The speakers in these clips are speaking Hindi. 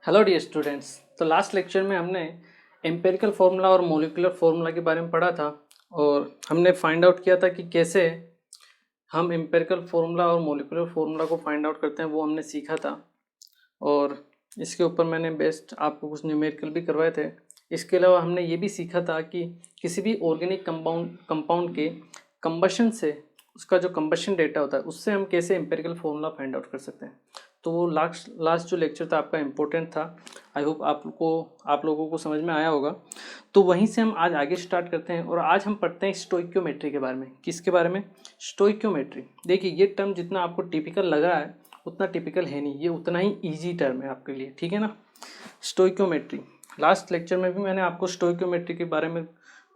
Hello dear students. तो लास्ट लेक्चर में हमने एम्पिरिकल फार्मूला और मॉलिक्यूलर फार्मूला के बारे में पढ़ा था और हमने फाइंड आउट किया था कि कैसे हम एम्पिरिकल फार्मूला और मॉलिक्यूलर फार्मूला को फाइंड आउट करते हैं, वो हमने सीखा था। और इसके ऊपर मैंने बेस्ट आपको कुछ न्यूमेरिकल भी करवाए थे। इसके अलावा हमने ये भी सीखा था कि किसी भी ऑर्गेनिक कंपाउंड के कंबशन से उसका जो कंबशन डेटा होता है उससे हम कैसे एम्पिरिकल फार्मूला फाइंड आउट कर सकते हैं। तो वो लास्ट जो लेक्चर था आपका इम्पोर्टेंट था। आई होप आप लोगों को समझ में आया होगा। तो वहीं से हम आज आगे स्टार्ट करते हैं और आज हम पढ़ते हैं स्टोइक्योमेट्री के बारे में। किसके बारे में? स्टोइक्योमेट्री। देखिए, ये टर्म जितना आपको टिपिकल लग रहा है उतना टिपिकल है नहीं, ये उतना ही ईजी टर्म है आपके लिए, ठीक है ना। स्टोइक्योमेट्री, लास्ट लेक्चर में भी मैंने आपको स्टोइक्योमेट्री के बारे में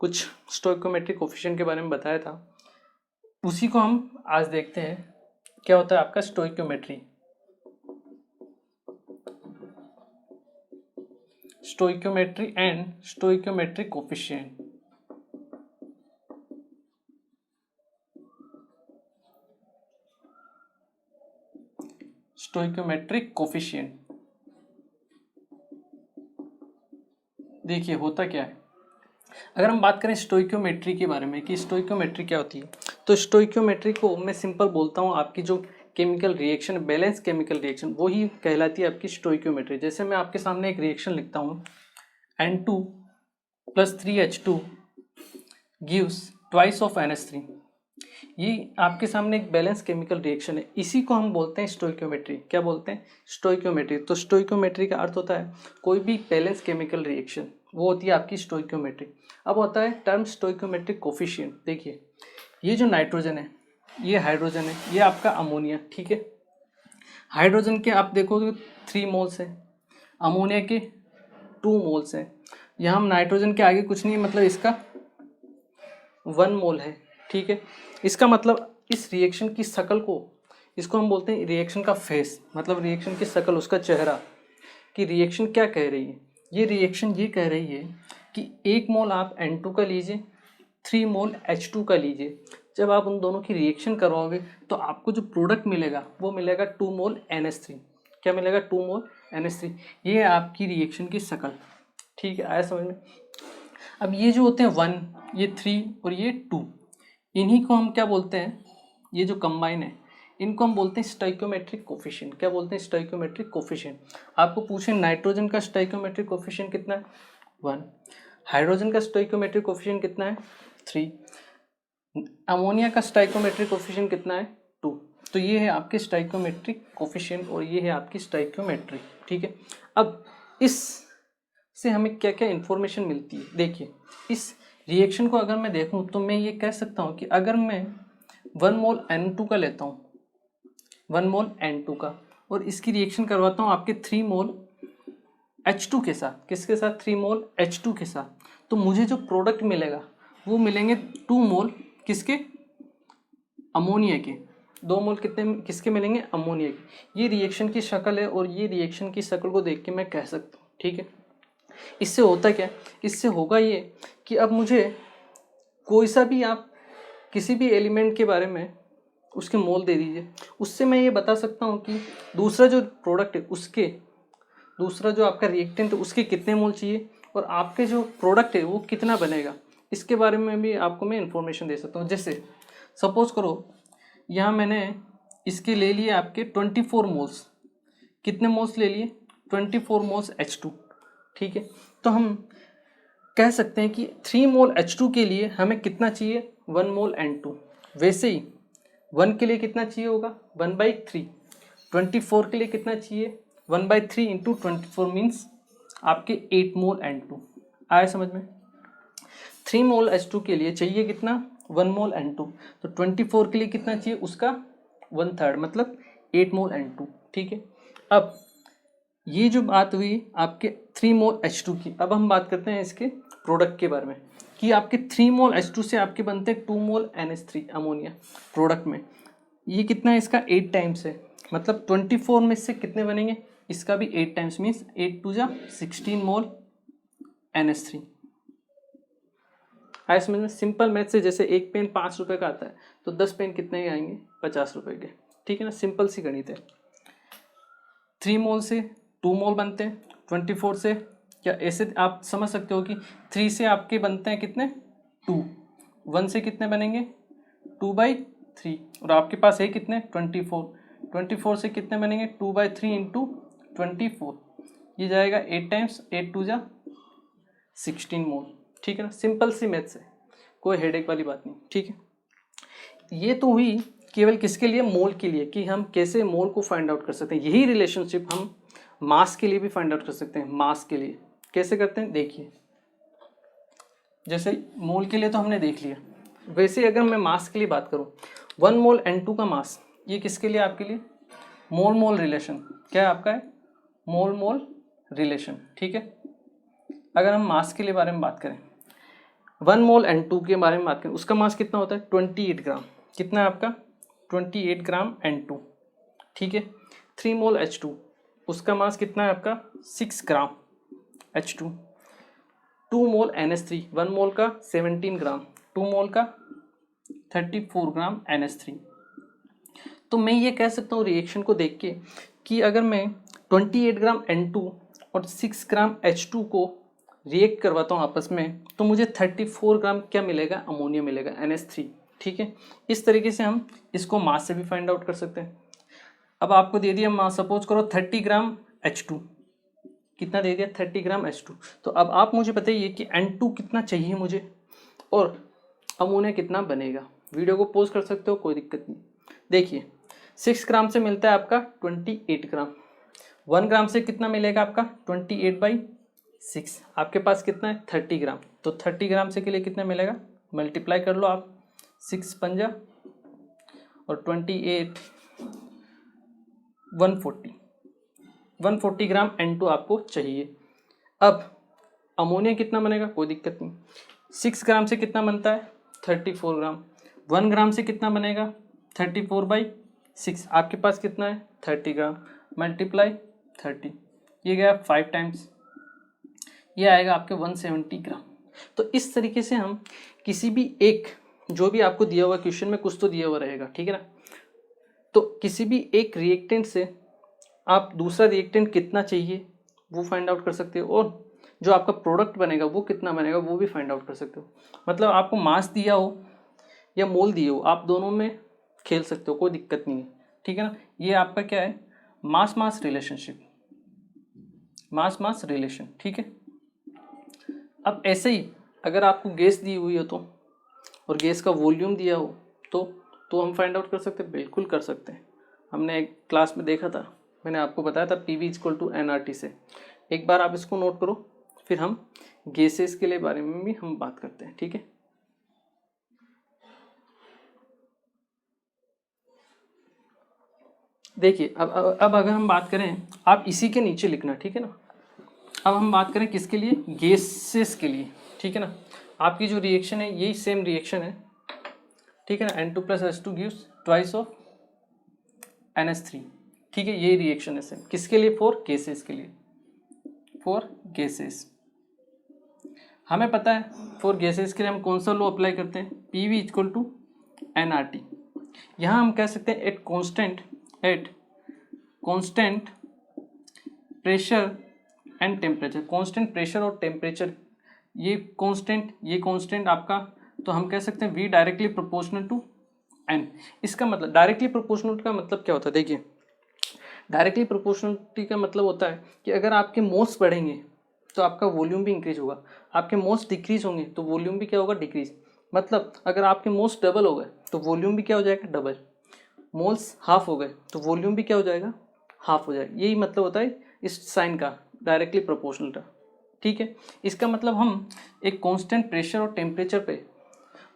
कुछ स्टोइक्योमेट्री कोफिशिएंट के बारे में बताया था, उसी को हम आज देखते हैं क्या होता है आपका stoichiometry. Stoichiometry and stoichiometry coefficient. Stoichiometric coefficient, देखिए होता क्या है। अगर हम बात करें स्टोइक्योमेट्री के बारे में कि स्टोइक्योमेट्री क्या होती है, तो स्टोइक्योमेट्री को मैं सिंपल बोलता हूँ, आपकी जो chemical reaction, balance chemical reaction, वो ही कहलाती है आपकी स्टोइक्योमेट्री। जैसे मैं आपके सामने एक रिएक्शन लिखता हूँ, N2 + 3H2 gives twice of NH3। ये आपके सामने एक बैलेंस केमिकल रिएक्शन है, इसी को हम बोलते हैं स्टोइक्योमेट्री। क्या बोलते हैं? स्टोइक्योमेट्री। तो स्टोइक्योमेट्री का अर्थ होता है कोई भी बैलेंस केमिकल रिएक्शन, वो होती है आपकी स्टोइक्योमेट्री। अब होता है टर्म स्टोइक्योमेट्रिक कोफिशिएंट। देखिए, ये जो नाइट्रोजन है, ये हाइड्रोजन है, ये आपका अमोनिया, ठीक है। हाइड्रोजन के आप देखोगे 3 मोल्स है, अमोनिया के 2 मोल्स हैं। यहाँ हम नाइट्रोजन के आगे कुछ नहीं, मतलब इसका 1 मोल है, ठीक है। इसका मतलब इस रिएक्शन की शक्ल को, इसको हम बोलते हैं रिएक्शन का फेस, मतलब रिएक्शन की शक्ल, उसका चेहरा, कि रिएक्शन क्या कह रही है। ये रिएक्शन ये कह रही है कि 1 मोल आप N2 का लीजिए, 3 मोल H2 का लीजिए। जब आप उन दोनों की रिएक्शन करवाओगे तो आपको जो प्रोडक्ट मिलेगा वो मिलेगा 2 मोल NH3। क्या मिलेगा? 2 मोल NH3। ये है आपकी रिएक्शन की शक्ल, ठीक है। आया समझ में? अब ये जो होते हैं 1, ये 3 और ये 2, इन्हीं को हम क्या बोलते हैं? ये जो कंबाइन है इनको हम बोलते हैं स्टोइक्योमेट्रिक कोफिशिएंट। क्या बोलते हैं? स्टोइक्योमेट्रिक कोफिशिएंट। आपको पूछे नाइट्रोजन का स्टोइक्योमेट्रिक कोफिशिएंट कितना है? 1। हाइड्रोजन का स्टोइक्योमेट्रिक कोफिशिएंट कितना है? 3। अमोनिया का स्टोइक्योमेट्रिक कोफिशिएंट कितना है? 2। तो ये है आपके स्टोइक्योमेट्रिक कोफिशिएंट और ये है आपकी स्टोइक्योमेट्री, ठीक है। अब इस से हमें क्या क्या इन्फॉर्मेशन मिलती है? देखिए, इस रिएक्शन को अगर मैं देखूं तो मैं ये कह सकता हूं कि अगर मैं 1 मोल N2 का लेता हूं, 1 मोल N2 का, और इसकी रिएक्शन करवाता हूं आपके 3 मोल H2 के साथ। किसके साथ? 3 मोल H2 के साथ। तो मुझे जो प्रोडक्ट मिलेगा वो मिलेंगे 2 मोल किसके? अमोनिया के। 2 मोल कितने किसके मिलेंगे? अमोनिया के। ये रिएक्शन की शक्ल है और ये रिएक्शन की शक्ल को देख के मैं कह सकता हूँ, ठीक है। इससे होता क्या? इससे होगा ये कि अब मुझे कोई सा भी आप किसी भी एलिमेंट के बारे में उसके मोल दे दीजिए, उससे मैं ये बता सकता हूँ कि दूसरा जो प्रोडक्ट है उसके, दूसरा जो आपका रिएक्टेंट है उसके कितने मोल चाहिए और आपके जो प्रोडक्ट है वो कितना बनेगा। इसके बारे में भी आपको मैं इंफॉर्मेशन दे सकता हूँ। जैसे सपोज करो यहाँ मैंने इसके ले लिए आपके 24 मोल्स। कितने मोल्स ले लिए? 24 मोल्स H2, ठीक है। तो हम कह सकते हैं कि 3 मोल H2 के लिए हमें कितना चाहिए? 1 मोल N2। वैसे ही 1 के लिए कितना चाहिए होगा? 1/3। 24 के लिए कितना चाहिए? 1/3 इंटू 24 मीन्स आपके 8 मोल N2। आया समझ में? 3 मोल H2 के लिए चाहिए कितना? 1 मोल N2। तो 24 के लिए कितना चाहिए? उसका 1/3, मतलब 8 मोल N2, ठीक है। अब ये जो बात हुई आपके 3 मोल H2 की, अब हम बात करते हैं इसके प्रोडक्ट के बारे में कि आपके 3 मोल H2 से आपके बनते हैं 2 मोल NH3 अमोनिया प्रोडक्ट में। ये कितना है? इसका 8 टाइम्स है, मतलब 24 में से कितने बनेंगे? इसका भी 8 टाइम्स, मीन्स 8 2 जा 16 मोल NH3। आया समझ में? सिंपल मैथ से, जैसे एक पेन 5 रुपये का आता है तो 10 पेन कितने के आएंगे? 50 रुपये के, ठीक है ना। सिंपल सी गणित है। 3 मोल से 2 मोल बनते हैं, 24 से क्या ऐसे आप समझ सकते हो कि 3 से आपके बनते हैं कितने 2, 1 से कितने बनेंगे 2/3 और आपके पास है कितने 24 से कितने बनेंगे 2/3 इंटू 24 ये जाएगा 8 टाइम्स 8 2 जा 16 मोल। ठीक है ना, सिंपल सी मैथ्स है, कोई हेडेक वाली बात नहीं। ठीक है, ये तो हुई केवल किसके लिए मोल के लिए कि हम कैसे मोल को फाइंड आउट कर सकते हैं। यही रिलेशनशिप हम मास के लिए भी फाइंड आउट कर सकते हैं। मास के लिए कैसे करते हैं देखिए, जैसे मोल के लिए तो हमने देख लिया, वैसे अगर मैं मास के लिए बात करूं 1 मोल N2 का मास, ये किसके लिए आपके लिए मोल मोल रिलेशन क्या है आपका है मोल मोल रिलेशन। ठीक है, अगर हम मास के लिए बारे में बात करें 1 मोल N2 के बारे में बात करें, उसका मास कितना होता है 28 ग्राम। कितना है आपका 28 ग्राम N2। ठीक है, 3 मोल H2 उसका मास कितना है आपका 6 ग्राम H2। 2 मोल NH3 1 मोल का 17 ग्राम, 2 मोल का 34 ग्राम NH3। तो मैं ये कह सकता हूँ रिएक्शन को देख के कि अगर मैं 28 ग्राम N2 और 6 ग्राम H2 को रिएक्ट करवाता हूँ आपस में तो मुझे 34 ग्राम क्या मिलेगा अमोनिया मिलेगा NH3। ठीक है, इस तरीके से हम इसको मास से भी फाइंड आउट कर सकते हैं। अब आपको दे दिया मास, सपोज करो 30 ग्राम H2, कितना दे दिया 30 ग्राम H2। तो अब आप मुझे बताइए कि N2 कितना चाहिए मुझे और अमोनिया कितना बनेगा। वीडियो को पॉज कर सकते हो, कोई दिक्कत नहीं। देखिए 6 ग्राम से मिलता है आपका 28 ग्राम, 1 ग्राम से कितना मिलेगा आपका 28/6, आपके पास कितना है 30 ग्राम। तो 30 ग्राम से के लिए कितना मिलेगा, मल्टीप्लाई कर लो आप 6 पंजा और 28 140 ग्राम N2 आपको चाहिए। अब अमोनिया कितना बनेगा कोई दिक्कत नहीं, 6 ग्राम से कितना बनता है 34 ग्राम, 1 ग्राम से कितना बनेगा 34/6, आपके पास कितना है 30 ग्राम मल्टीप्लाई 30, ये गया 5 टाइम्स, ये आएगा आपके 170 ग्राम। तो इस तरीके से हम किसी भी एक, जो भी आपको दिया हुआ क्वेश्चन में कुछ तो दिया हुआ रहेगा, ठीक है ना, तो किसी भी एक रिएक्टेंट से आप दूसरा रिएक्टेंट कितना चाहिए वो फाइंड आउट कर सकते हो और जो आपका प्रोडक्ट बनेगा वो कितना बनेगा वो भी फाइंड आउट कर सकते हो। मतलब आपको मास दिया हो या मोल दिए हो, आप दोनों में खेल सकते हो, कोई दिक्कत नहीं है। ठीक है ना, ये आपका क्या है मास मास रिलेशनशिप, मास मास रिलेशन। ठीक है, अब ऐसे ही अगर आपको गैस दी हुई हो तो और गैस का वॉल्यूम दिया हो तो हम फाइंड आउट कर सकते हैं, बिल्कुल कर सकते हैं। हमने एक क्लास में देखा था, मैंने आपको बताया था PV = nRT से। एक बार आप इसको नोट करो, फिर हम गैसेस के लिए बारे में भी हम बात करते हैं। ठीक है, देखिए अब अगर हम बात करें, आप इसी के नीचे लिखना, ठीक है ना। अब हम बात करें किसके लिए, गैसेस के लिए। ठीक है ना, आपकी जो रिएक्शन है यही सेम रिएक्शन है, ठीक है ना, N2 + H2 gives twice of NH3। ठीक है, यही रिएक्शन है सेम, किसके लिए फॉर गैसेस के लिए, फॉर गैसेस। हमें पता है फॉर गैसेस के लिए हम कौन सा लॉ अप्लाई करते हैं, PV = nRT। यहाँ हम कह सकते हैं at constant pressure and temperature, constant pressure और टेम्परेचर, ये कांस्टेंट आपका, तो हम कह सकते हैं V directly proportional to N। इसका मतलब डायरेक्टली प्रोपोर्शनल का मतलब क्या होता है, देखिए डायरेक्टली प्रोपोर्शनलिटी का मतलब होता है कि अगर आपके मोल्स बढ़ेंगे तो आपका वॉल्यूम भी इंक्रीज होगा, आपके मोल्स डिक्रीज होंगे तो वॉल्यूम भी क्या होगा डिक्रीज। मतलब अगर आपके मोल्स डबल हो गए तो वॉल्यूम भी क्या हो जाएगा डबल, मोल्स हाफ हो गए तो वॉल्यूम भी क्या हो जाएगा हाफ हो जाएगा। यही मतलब होता है इस साइन का, डायरेक्टली प्रोपोर्शनल का। ठीक है, इसका मतलब हम एक कांस्टेंट प्रेशर और टेम्परेचर पे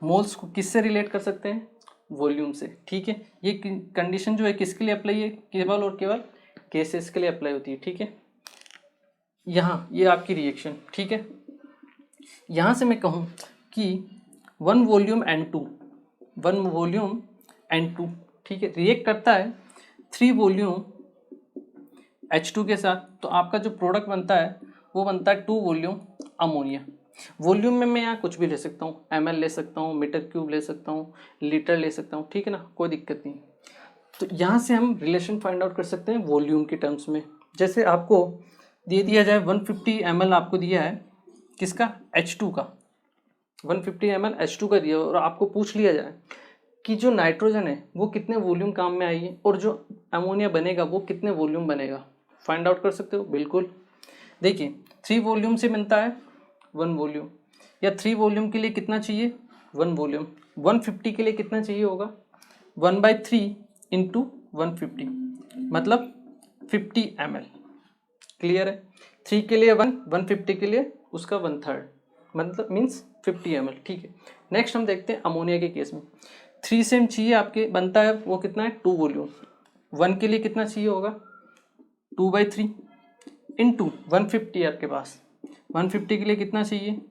मोल्स को किससे रिलेट कर सकते हैं, वॉल्यूम से। ठीक है, ये कंडीशन जो है किसके लिए अप्लाई है, केवल और केवल गैसेस के लिए अप्लाई होती है। ठीक है, यहाँ ये आपकी रिएक्शन। ठीक है, यहाँ से मैं कहूँ कि 1 वॉल्यूम N2 ठीक है रिएक्ट करता है 3 वॉल्यूम H2 के साथ, तो आपका जो प्रोडक्ट बनता है वो बनता है 2 वॉल्यूम अमोनिया। वॉल्यूम में मैं यहाँ कुछ भी ले सकता हूँ, ml ले सकता हूँ, मीटर क्यूब ले सकता हूँ, लीटर ले सकता हूँ, ठीक है ना, कोई दिक्कत नहीं। तो यहाँ से हम रिलेशन फाइंड आउट कर सकते हैं वॉल्यूम के टर्म्स में। जैसे आपको दे दिया जाए 150 ml आपको दिया है किसका, H2 का, 150 ml H2 का दिया और आपको पूछ लिया जाए कि जो नाइट्रोजन है वो कितने वॉल्यूम काम में आई है और जो अमोनिया बनेगा वो कितने वॉल्यूम बनेगा, फाइंड आउट कर सकते हो बिल्कुल। देखिए 3 वॉल्यूम से बनता है 1 वॉल्यूम, या 3 वॉल्यूम के लिए कितना चाहिए 1 वॉल्यूम, 150 के लिए कितना चाहिए होगा 1/3 इंटू 150 मतलब 50 ml। क्लियर है, 3 के लिए 1, 150 के लिए उसका 1/3 मतलब मीन्स 50 ml। ठीक है, नेक्स्ट हम देखते हैं अमोनिया के केस में 3 सेम चाहिए आपके, बनता है वो कितना है 2 वॉल्यूम, 1 के लिए कितना चाहिए होगा 2/3 इंटू 150 आपके पास, 150 के लिए कितना चाहिए,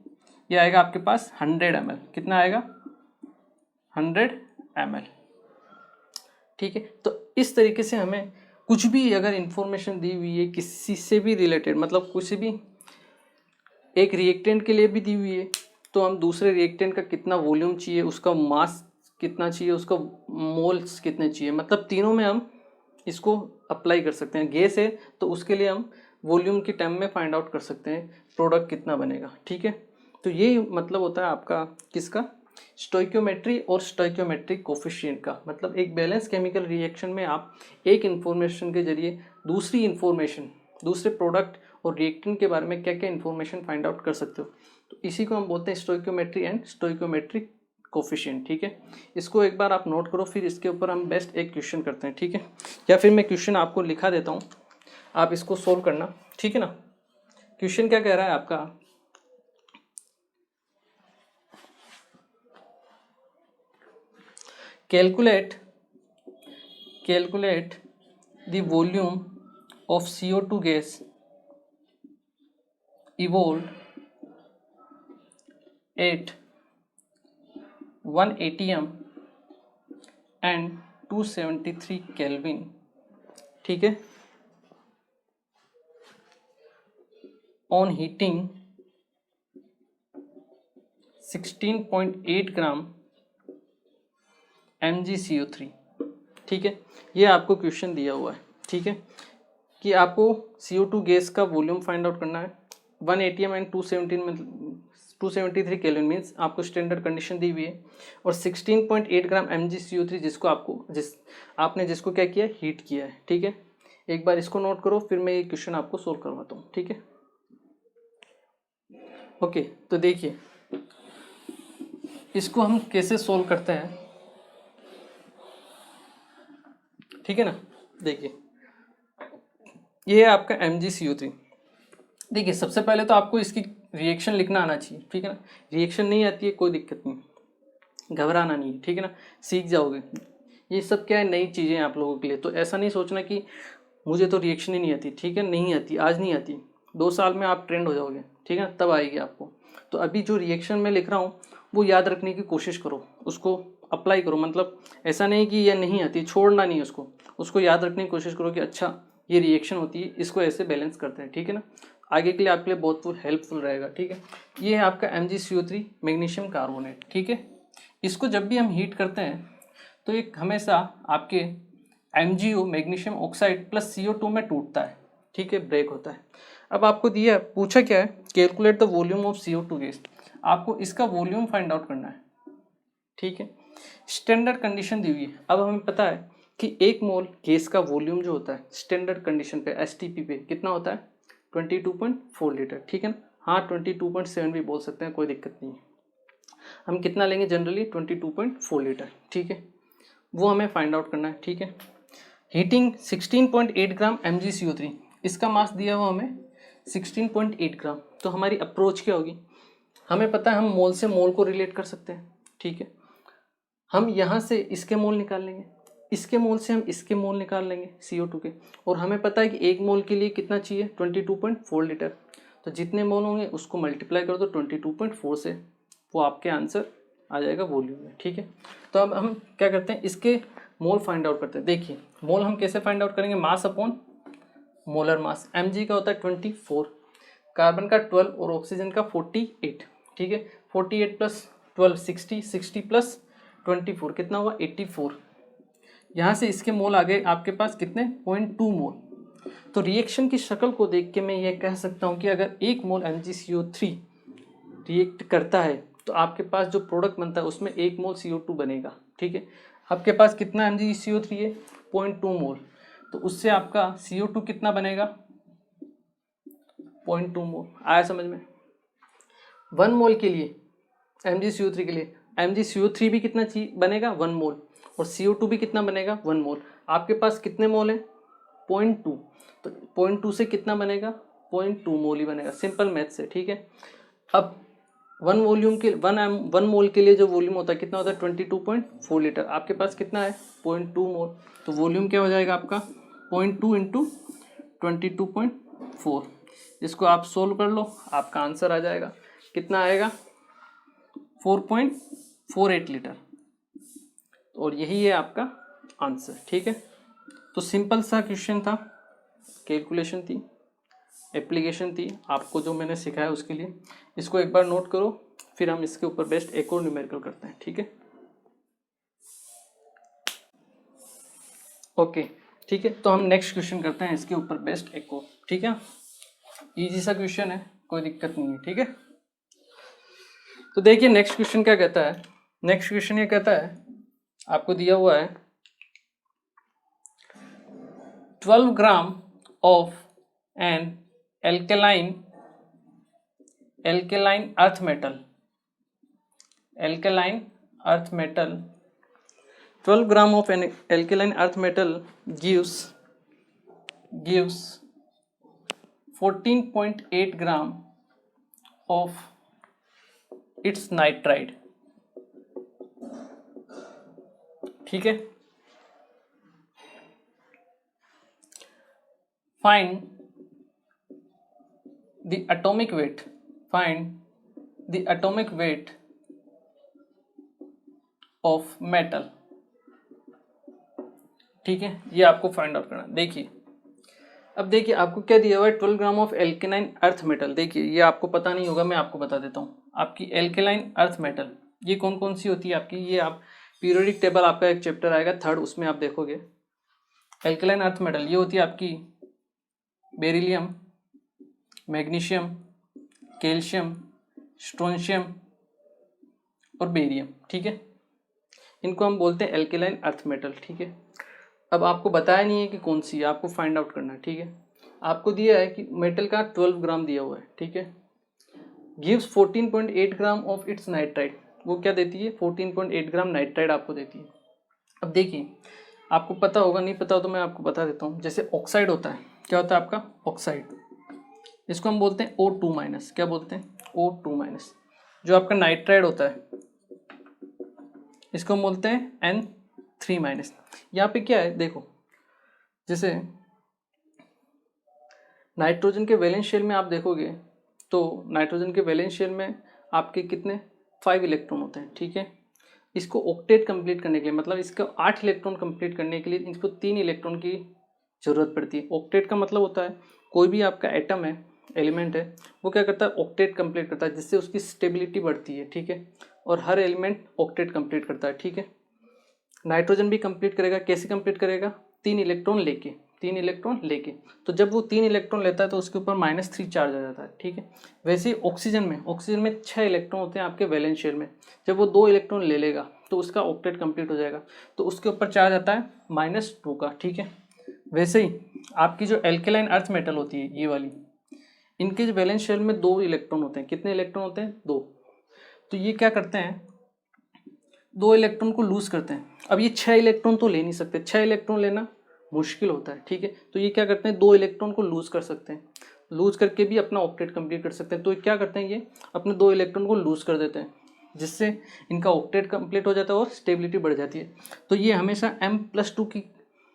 ये आएगा आपके पास 100 ml, कितना आएगा 100 ml। ठीक है, तो इस तरीके से हमें कुछ भी अगर इंफॉर्मेशन दी हुई है किसी से भी रिलेटेड, मतलब कुछ भी एक रिएक्टेंट के लिए भी दी हुई है, तो हम दूसरे रिएक्टेंट का कितना वॉल्यूम चाहिए, उसका मास कितना चाहिए, उसका मोल्स कितने चाहिए, मतलब तीनों में हम इसको अप्लाई कर सकते हैं। गैस है तो उसके लिए हम वॉल्यूम के टर्म में फाइंड आउट कर सकते हैं प्रोडक्ट कितना बनेगा। ठीक है, तो ये मतलब होता है आपका किसका, स्टोइक्योमेट्री और स्टोइक्योमेट्रिक कोफिशिएंट का। मतलब एक बैलेंस केमिकल रिएक्शन में आप एक इन्फॉर्मेशन के जरिए दूसरी इन्फॉर्मेशन, दूसरे प्रोडक्ट और रिएक्टेंट के बारे में क्या क्या इन्फॉर्मेशन फाइंड आउट कर सकते हो, तो इसी को हम बोलते हैं स्टोइक्योमेट्री एंड स्टोइक्योमेट्रिक कोफिशिएंट। ठीक है, इसको एक बार आप नोट करो, फिर इसके ऊपर हम बेस्ट एक क्वेश्चन करते हैं। ठीक है, या फिर मैं क्वेश्चन आपको लिखा देता हूँ, आप इसको सोल्व करना। ठीक है ना, क्वेश्चन क्या कह रहा है आपका, calculate the volume of CO2 gas evolved at 1 atm and 273 Kelvin। ठीक है, ऑन हीटिंग 16.8 ग्राम MgCO3। ठीक है, ये आपको क्वेश्चन दिया हुआ है। ठीक है, कि आपको CO2 गैस का वॉल्यूम फाइंड आउट करना है, 1 atm एंड 273 केल्विन मीन्स आपको स्टैंडर्ड कंडीशन दी हुई है, और 16.8 ग्राम MgCO3 जिसको क्या किया, हीट किया है। ठीक है, एक बार इसको नोट करो, फिर मैं ये क्वेश्चन आपको सोल्व करवाता हूँ। ठीक है, ओके, तो देखिए इसको हम कैसे सोल्व करते हैं। ठीक है ना, देखिए ये है आपका MgCO3। देखिए सबसे पहले तो आपको इसकी रिएक्शन लिखना आना चाहिए। ठीक है ना, रिएक्शन नहीं आती है कोई दिक्कत नहीं, घबराना नहीं है। ठीक है ना, सीख जाओगे। ये सब क्या है, नई चीज़ें हैं आप लोगों के लिए, तो ऐसा नहीं सोचना कि मुझे तो रिएक्शन ही नहीं आती। ठीक है, नहीं आती, आज नहीं आती, 2 साल में आप ट्रेंड हो जाओगे। ठीक है, तब आएगी आपको। तो अभी जो रिएक्शन मैं लिख रहा हूँ वो याद रखने की कोशिश करो, उसको अप्लाई करो। मतलब ऐसा नहीं कि यह नहीं आती, छोड़ना नहीं उसको याद रखने की कोशिश करो कि अच्छा ये रिएक्शन होती है, इसको ऐसे बैलेंस करते हैं। ठीक है ना, आगे के लिए आपके लिए बहुत हेल्पफुल रहेगा। ठीक है, ये है आपका MgCO3 मैग्नीशियम कार्बोनेट। ठीक है, इसको जब भी हम हीट करते हैं तो ये हमेशा आपके MgO magnesium oxide plus CO2 में टूटता है। ठीक है, ब्रेक होता है। अब आपको दिया पूछा क्या है, calculate the volume of CO2 gas, आपको इसका वॉल्यूम फाइंड आउट करना है। ठीक है, स्टैंडर्ड कंडीशन दी हुई है। अब हमें पता है कि 1 मोल गैस का वॉल्यूम जो होता है स्टैंडर्ड कंडीशन पे STP पे कितना होता है 22.4 लीटर। ठीक है ना, हाँ 22.7 भी बोल सकते हैं, कोई दिक्कत नहीं है। हम कितना लेंगे जनरली 22.4 लीटर। ठीक है, वो हमें फाइंड आउट करना है। ठीक है, हीटिंग 16.8 ग्राम MgCO3, इसका मास दिया हुआ हमें 16.8 ग्राम। तो हमारी अप्रोच क्या होगी, हमें पता है हम मोल से मोल को रिलेट कर सकते हैं। ठीक है, हम यहाँ से इसके मोल निकाल लेंगे, इसके मोल से हम इसके मोल निकाल लेंगे CO2 के, और हमें पता है कि 1 मोल के लिए कितना चाहिए 22.4 लीटर। तो जितने मोल होंगे उसको मल्टीप्लाई कर दो 22.4 से, वो आपके आंसर आ जाएगा वॉल्यूम में। ठीक है, तो अब हम क्या करते हैं, इसके मोल फाइंड आउट करते हैं। देखिए मोल हम कैसे फाइंड आउट करेंगे, mass upon molar mass. Mg का होता है 24, कार्बन का 12 और ऑक्सीजन का 48। ठीक है, 48 प्लस 12 60, 60 प्लस 24 कितना हुआ 84। यहाँ से इसके मोल आ गए आपके पास कितने 0.2 मोल। तो रिएक्शन की शक्ल को देख के मैं ये कह सकता हूँ कि अगर 1 मोल MgCO3 रिएक्ट करता है तो आपके पास जो प्रोडक्ट बनता है उसमें 1 मोल CO2 बनेगा। ठीक है, आपके पास कितना MgCO3 है? 0.2 मोल। तो उससे आपका CO2 कितना बनेगा? 0.2 मोल। आया समझ में? 1 मोल के लिए MgCO3 के लिए MgCO3 भी कितना बनेगा? 1 मोल। और CO2 भी कितना बनेगा? 1 मोल। आपके पास कितने मोल है? 0.2। तो 0.2 से कितना बनेगा? 0.2 मोल ही बनेगा। सिंपल मैथ से। ठीक है, अब 1 मोल के लिए जो वॉल्यूम होता है कितना होता है? 22.4 लीटर। आपके पास कितना है? 0.2 मोल। तो वॉल्यूम क्या हो जाएगा आपका? 0.2 इंटू 22.4। इसको आप सोल्व कर लो, आपका आंसर आ जाएगा। कितना आएगा? 4.48 लीटर। और यही है आपका आंसर। ठीक है, तो सिंपल सा क्वेश्चन था, कैलकुलेशन थी, एप्लीकेशन थी, आपको जो मैंने सिखाया उसके लिए। इसको एक बार नोट करो, फिर हम इसके ऊपर बेस्ट एक और न्यूमेरिकल करते हैं। ठीक है, ओके, ठीक है। तो हम नेक्स्ट क्वेश्चन करते हैं इसके ऊपर बेस्ट एक और। ठीक है, इजी सा क्वेश्चन है, कोई दिक्कत नहीं है। ठीक है, तो देखिए नेक्स्ट क्वेश्चन क्या कहता है। नेक्स्ट क्वेश्चन ये कहता है, आपको दिया हुआ है 12 gram of an alkaline earth metal 12 gram of an alkaline earth metal gives 14.8 gram of its nitride। ठीक है, find the atomic weight of metal। ठीक है, ये आपको फाइंड आउट करना। देखिए, अब देखिए आपको क्या दिया हुआ है? 12 gram of alkaline earth metal. देखिए ये आपको पता नहीं होगा, मैं आपको बता देता हूँ। आपकी एल्केलाइन अर्थ मेटल ये कौन कौन सी होती है आपकी? ये आप पीरियोडिक टेबल, आपका एक चैप्टर आएगा 3rd, उसमें आप देखोगे। एल्केलाइन अर्थ मेटल ये होती है आपकी बेरिलियम, मैग्नीशियम, कैल्शियम, स्ट्रोंशियम और बेरियम। ठीक है, इनको हम बोलते हैं एल्केलाइन अर्थ मेटल। ठीक है, अब आपको बताया नहीं है कि कौन सी है, आपको फाइंड आउट करना है। ठीक है, आपको दिया है कि मेटल का 12 ग्राम दिया हुआ है। ठीक है, gives 14.8 gram of its nitride. वो क्या देती है? 14.8 ग्राम नाइट्राइड आपको देती है। अब देखिए, आपको पता होगा, नहीं पता हो तो मैं आपको बता देता हूँ। जैसे ऑक्साइड होता है, क्या होता है आपका? ऑक्साइड, इसको हम बोलते हैं O2-। क्या बोलते हैं? O2-। जो आपका नाइट्राइड होता है इसको हम बोलते हैं N3-। यहाँ पे क्या है देखो, जैसे नाइट्रोजन के वैलेंस शेल में आप देखोगे तो नाइट्रोजन के वैलेंस शेल में आपके कितने? 5 इलेक्ट्रॉन होते हैं। ठीक है, इसको ऑक्टेट कंप्लीट करने के लिए, मतलब इसको 8 इलेक्ट्रॉन कंप्लीट करने के लिए इसको 3 इलेक्ट्रॉन की जरूरत पड़ती है। ऑक्टेट का मतलब होता है कोई भी आपका एटम है, एलिमेंट है, वो क्या करता है? ऑक्टेट कंप्लीट करता है, जिससे उसकी स्टेबिलिटी बढ़ती है। ठीक है, और हर एलिमेंट ऑक्टेट कंप्लीट करता है। ठीक है, नाइट्रोजन भी कंप्लीट करेगा। कैसे कंप्लीट करेगा? 3 इलेक्ट्रॉन लेके। तो जब वो 3 इलेक्ट्रॉन लेता है तो उसके ऊपर -3 चार्ज आ जाता है। ठीक है, वैसे ही ऑक्सीजन में 6 इलेक्ट्रॉन होते हैं आपके वैलेंस शेल में। जब वो 2 इलेक्ट्रॉन ले लेगा तो उसका ऑक्टेट कंप्लीट हो जाएगा, तो उसके ऊपर चार्ज आता है -2 का। ठीक है, वैसे ही आपकी जो एल्केलाइन अर्थ मेटल होती है ये वाली, इनके जो वैलेंस शेल में 2 इलेक्ट्रॉन होते हैं। कितने इलेक्ट्रॉन होते हैं? 2। तो ये क्या करते हैं? 2 इलेक्ट्रॉन को लूज करते हैं। अब ये 6 इलेक्ट्रॉन तो ले नहीं सकते, 6 इलेक्ट्रॉन लेना मुश्किल होता है। ठीक है, तो ये क्या करते हैं? 2 इलेक्ट्रॉन को लूज कर सकते हैं, लूज करके भी अपना ऑक्टेट कंप्लीट कर सकते हैं। तो क्या करते हैं? ये अपने 2 इलेक्ट्रॉन को लूज कर देते हैं, जिससे इनका ऑक्टेट कंप्लीट हो जाता है और स्टेबिलिटी बढ़ जाती है। तो ये हमेशा M+2 की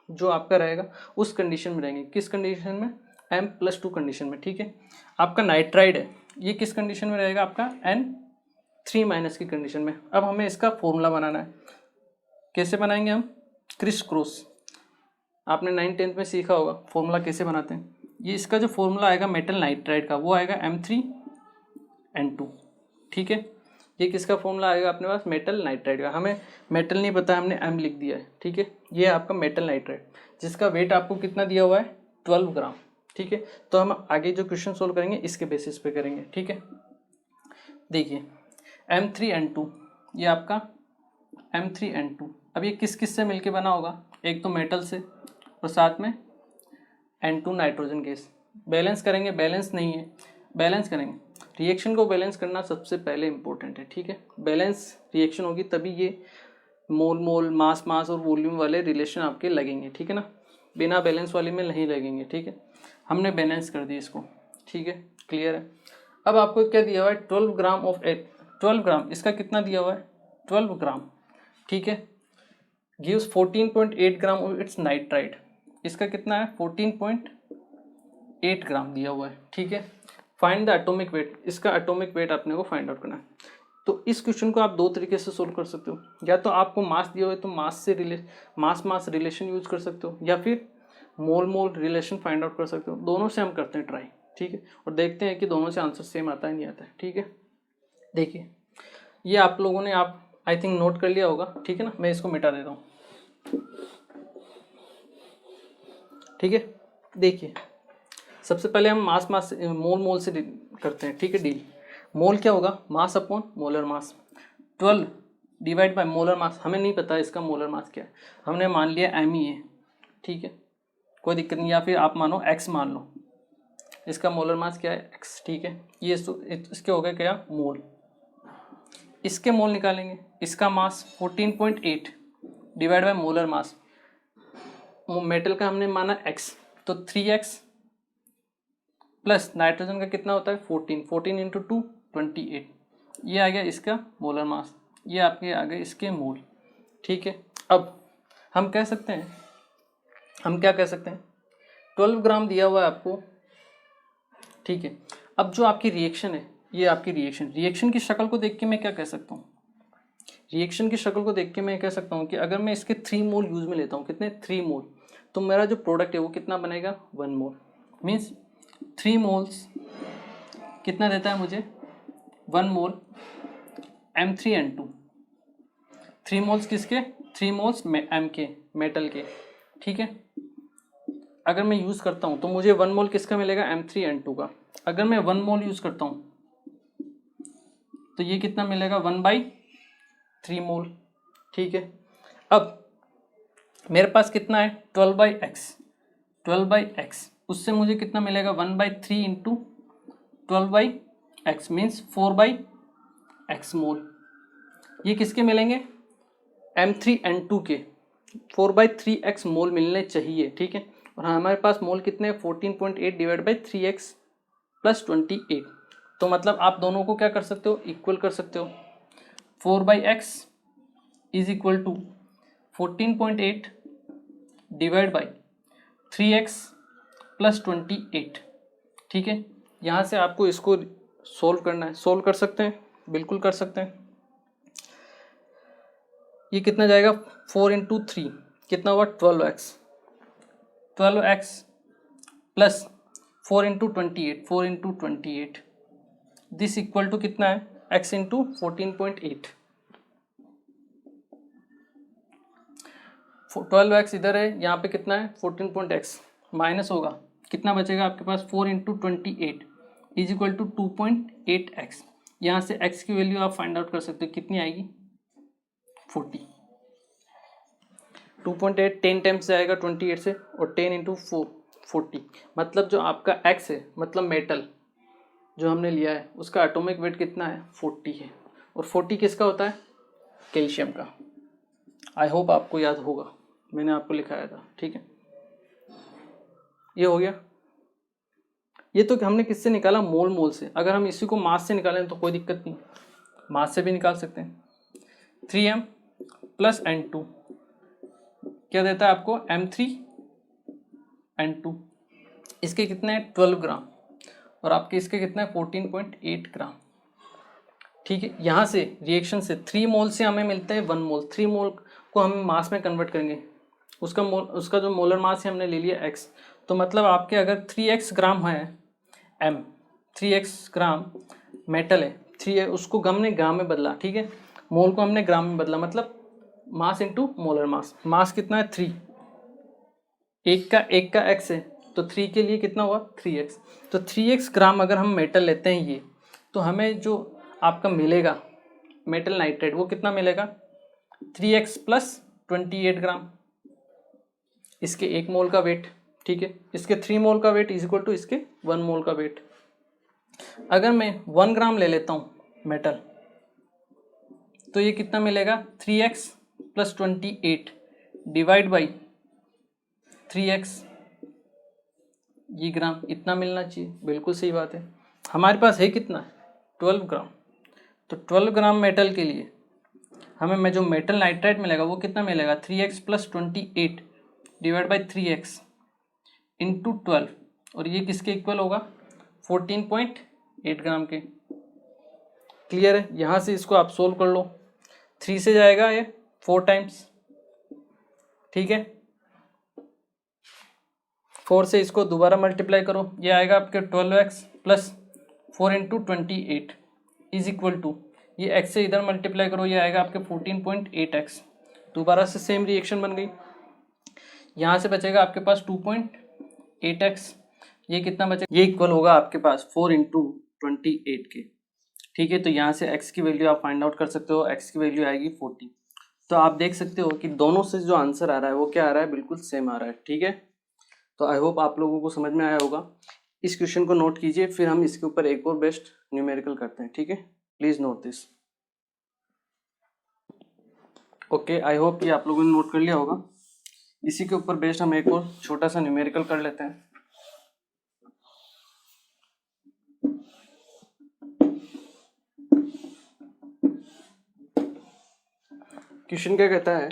जो आपका रहेगा उस कंडीशन में रहेंगे। किस कंडीशन में? M+2 कंडीशन में। ठीक है, आपका नाइट्राइड है, ये किस कंडीशन में रहेगा? आपका N3- की कंडीशन में। अब हमें इसका फॉर्मूला बनाना है। कैसे बनाएंगे हम? Criss cross. आपने 9th-10th में सीखा होगा फॉर्मूला कैसे बनाते हैं। ये इसका जो फॉर्मूला आएगा मेटल नाइट्राइड का, वो आएगा M3N2। ठीक है, ये किसका फॉर्मूला आएगा अपने पास? मेटल नाइट्राइड का। हमें मेटल नहीं पता, हमने M लिख दिया है। ठीक है, ये है आपका मेटल नाइट्राइड, जिसका वेट आपको कितना दिया हुआ है? 12 ग्राम। ठीक है, तो हम आगे जो क्वेश्चन सोल्व करेंगे इसके बेसिस पे करेंगे। ठीक है, देखिए M3N2, ये आपका M3N2, अब ये किस किस से मिलके बना होगा, एक तो मेटल से और साथ में N2 नाइट्रोजन गैस। बैलेंस करेंगे, बैलेंस नहीं है, बैलेंस करेंगे। रिएक्शन को बैलेंस करना सबसे पहले इंपॉर्टेंट है। ठीक है, बैलेंस रिएक्शन होगी तभी ये मोल मोल, मास मास और वॉल्यूम वाले रिलेशन आपके लगेंगे। ठीक है ना, बिना बैलेंस वाले में नहीं लगेंगे। ठीक है, हमने बैलेंस कर दी इसको। ठीक है, क्लियर है। अब आपको क्या दिया हुआ है, 12 ग्राम ऑफ 12 ग्राम, इसका कितना दिया हुआ है, 12 ग्राम। ठीक है, gives 14.8 gram of its nitrite, इसका कितना है 14.8 ग्राम दिया हुआ है। ठीक है, फाइंड द एटॉमिक वेट, इसका एटॉमिक वेट अपने को फाइंड आउट करना है। तो इस क्वेश्चन को आप दो तरीके से सोल्व कर सकते हो, या तो आपको मास दिया हुआ है तो मास से मास रिलेशन यूज कर सकते हो, या फिर मोल मोल रिलेशन फाइंड आउट कर सकते हो। दोनों से हम करते हैं ट्राई। ठीक है, और देखते हैं कि दोनों से आंसर सेम आता है नहीं आता है। ठीक है, देखिए ये आप लोगों ने आप आई थिंक नोट कर लिया होगा। ठीक है ना, मैं इसको मिटा देता हूँ। ठीक है, देखिए सबसे पहले हम मास मोल मोल से करते हैं। ठीक है, डील। मोल क्या होगा, mass upon molar mass, 12 divide by molar mass. हमें नहीं पता इसका मोलर मास क्या है, हमने मान लिया m ही है। ठीक है, कोई दिक्कत नहीं, या फिर आप मानो x मान लो, इसका मोलर मास क्या है x। ठीक है, ये इसके हो गए क्या मोल, इसके मोल निकालेंगे, इसका मास 14.8 divide by molar mass, metal का हमने माना x, तो 3x प्लस नाइट्रोजन का कितना होता है 14 इंटू 2 28, ये आ गया इसका मोलर मास, ये आपके आ गए इसके मोल। ठीक है, अब हम कह सकते हैं, हम क्या कह सकते हैं, 12 ग्राम दिया हुआ है आपको। ठीक है, अब जो आपकी रिएक्शन है, ये आपकी रिएक्शन की शक्ल को देख के मैं क्या कह सकता हूँ, रिएक्शन की शक्ल को देख के मैं कह सकता हूँ कि अगर मैं इसके 3 मोल यूज में लेता हूँ, कितने 3 मोल, तो मेरा जो प्रोडक्ट है वो कितना बनेगा 1 मोल। मीन्स 3 मोल्स कितना देता है मुझे 1 मोल M3N2। 3 मोल्स किसके, 3 मोल्स M के, मेटल के। ठीक है, अगर मैं यूज़ करता हूँ तो मुझे 1 मोल किसका मिलेगा M3N2 का। अगर मैं 1 मोल यूज़ करता हूँ तो ये कितना मिलेगा 1/3 मोल। ठीक है, अब मेरे पास कितना है 12/x, उससे मुझे कितना मिलेगा 1/3 इंटू 12/x मीन्स 4/x मोल। ये किसके मिलेंगे M3N2 के 4/3x मोल मिलने चाहिए। ठीक है, और हमारे पास मोल कितने 14.8 डिवाइड बाई 3x प्लस 28, तो मतलब आप दोनों को क्या कर सकते हो, इक्वल कर सकते हो। 4/x is equal to 14.8 divide by 3x plus 28। ठीक है, यहाँ से आपको इसको सोल्व करना है, सोल्व कर सकते हैं, बिल्कुल कर सकते हैं। ये कितना जाएगा 4 इंटू 3 कितना हुआ 12x plus 4 into 28 this equal to कितना है x इंटू 14.8। 12x इधर है, यहाँ पे कितना है 14.x माइनस होगा, कितना बचेगा आपके पास 4 into 28 is equal to 2.8x। यहाँ से x की वैल्यू आप फाइंड आउट कर सकते हो, कितनी आएगी 40। 2.8 10 टाइम्स जाएगा 28 से, और 10 इंटू 40, मतलब जो आपका x है, मतलब मेटल जो हमने लिया है उसका एटॉमिक वेट कितना है 40 है। और 40 किसका होता है कैल्शियम का। आई होप आपको याद होगा, मैंने आपको लिखाया था। ठीक है, ये हो गया। ये तो हमने किससे निकाला मोल से, अगर हम इसी को मास से निकालें तो कोई दिक्कत नहीं, मास से भी निकाल सकते हैं। 3m प्लस N2 क्या देता है आपको M3N2, इसके कितने हैं 12 ग्राम, और आपके इसके कितना है 14.8 ग्राम। ठीक है, यहाँ से रिएक्शन से 3 मोल से हमें मिलता है 1 मोल। 3 मोल को हम मास में कन्वर्ट करेंगे, उसका जो मोलर मास है हमने ले लिया x, तो मतलब आपके अगर 3x ग्राम है m, 3x ग्राम मेटल है, 3 उसको हमने ग्राम में बदला। ठीक है, मोल को हमने ग्राम में बदला, मतलब मास इंटू मोलर मास। मास कितना है 3, एक का x है तो 3 के लिए कितना हुआ 3x। तो 3x ग्राम अगर हम मेटल लेते हैं ये, तो हमें जो आपका मिलेगा मेटल नाइट्रेट वो कितना मिलेगा 3x प्लस 28 ग्राम, इसके 1 मोल का वेट। ठीक है, इसके 3 मोल का वेट इज इक्वल टू इसके 1 मोल का वेट। अगर मैं 1 ग्राम ले लेता हूँ मेटल, तो ये कितना मिलेगा 3x plus 28 divide by 3x, ये ग्राम इतना मिलना चाहिए। बिल्कुल सही बात है। हमारे पास है कितना 12 ग्राम। तो 12 ग्राम मेटल के लिए हमें जो मेटल नाइट्राइट मिलेगा वो कितना मिलेगा 3x plus 28 divide by 3x into 12, और ये किसके इक्वल होगा 14.8 ग्राम के। क्लियर है। यहाँ से इसको आप सोल्व कर लो, 3 से जाएगा ये 4 टाइम्स, ठीक है, 4 से इसको दोबारा मल्टीप्लाई करो, ये आएगा आपके 12x plus 4 into 28 is equal to, ये x से इधर मल्टीप्लाई करो, ये आएगा आपके 14.8x। दोबारा से सेम रिएक्शन बन गई। यहाँ से बचेगा आपके पास 2.8x, ये कितना बचेगा, ये इक्वल होगा आपके पास 4 इंटू 28 के। ठीक है, तो यहाँ से x की वैल्यू आप फाइंड आउट कर सकते हो, x की वैल्यू आएगी 40। तो आप देख सकते हो कि दोनों से जो आंसर आ रहा है वो क्या आ रहा है, बिल्कुल सेम आ रहा है। ठीक है, तो आई होप आप लोगों को समझ में आया होगा। इस क्वेश्चन को नोट कीजिए, फिर हम इसके ऊपर एक और बेस्ट न्यूमेरिकल करते हैं। ठीक है, please note this. Okay, I hope ये आप लोगों ने नोट कर लिया होगा। इसी के ऊपर बेस्ड हम एक और छोटा सा न्यूमेरिकल कर लेते हैं। क्वेश्चन क्या कहता है,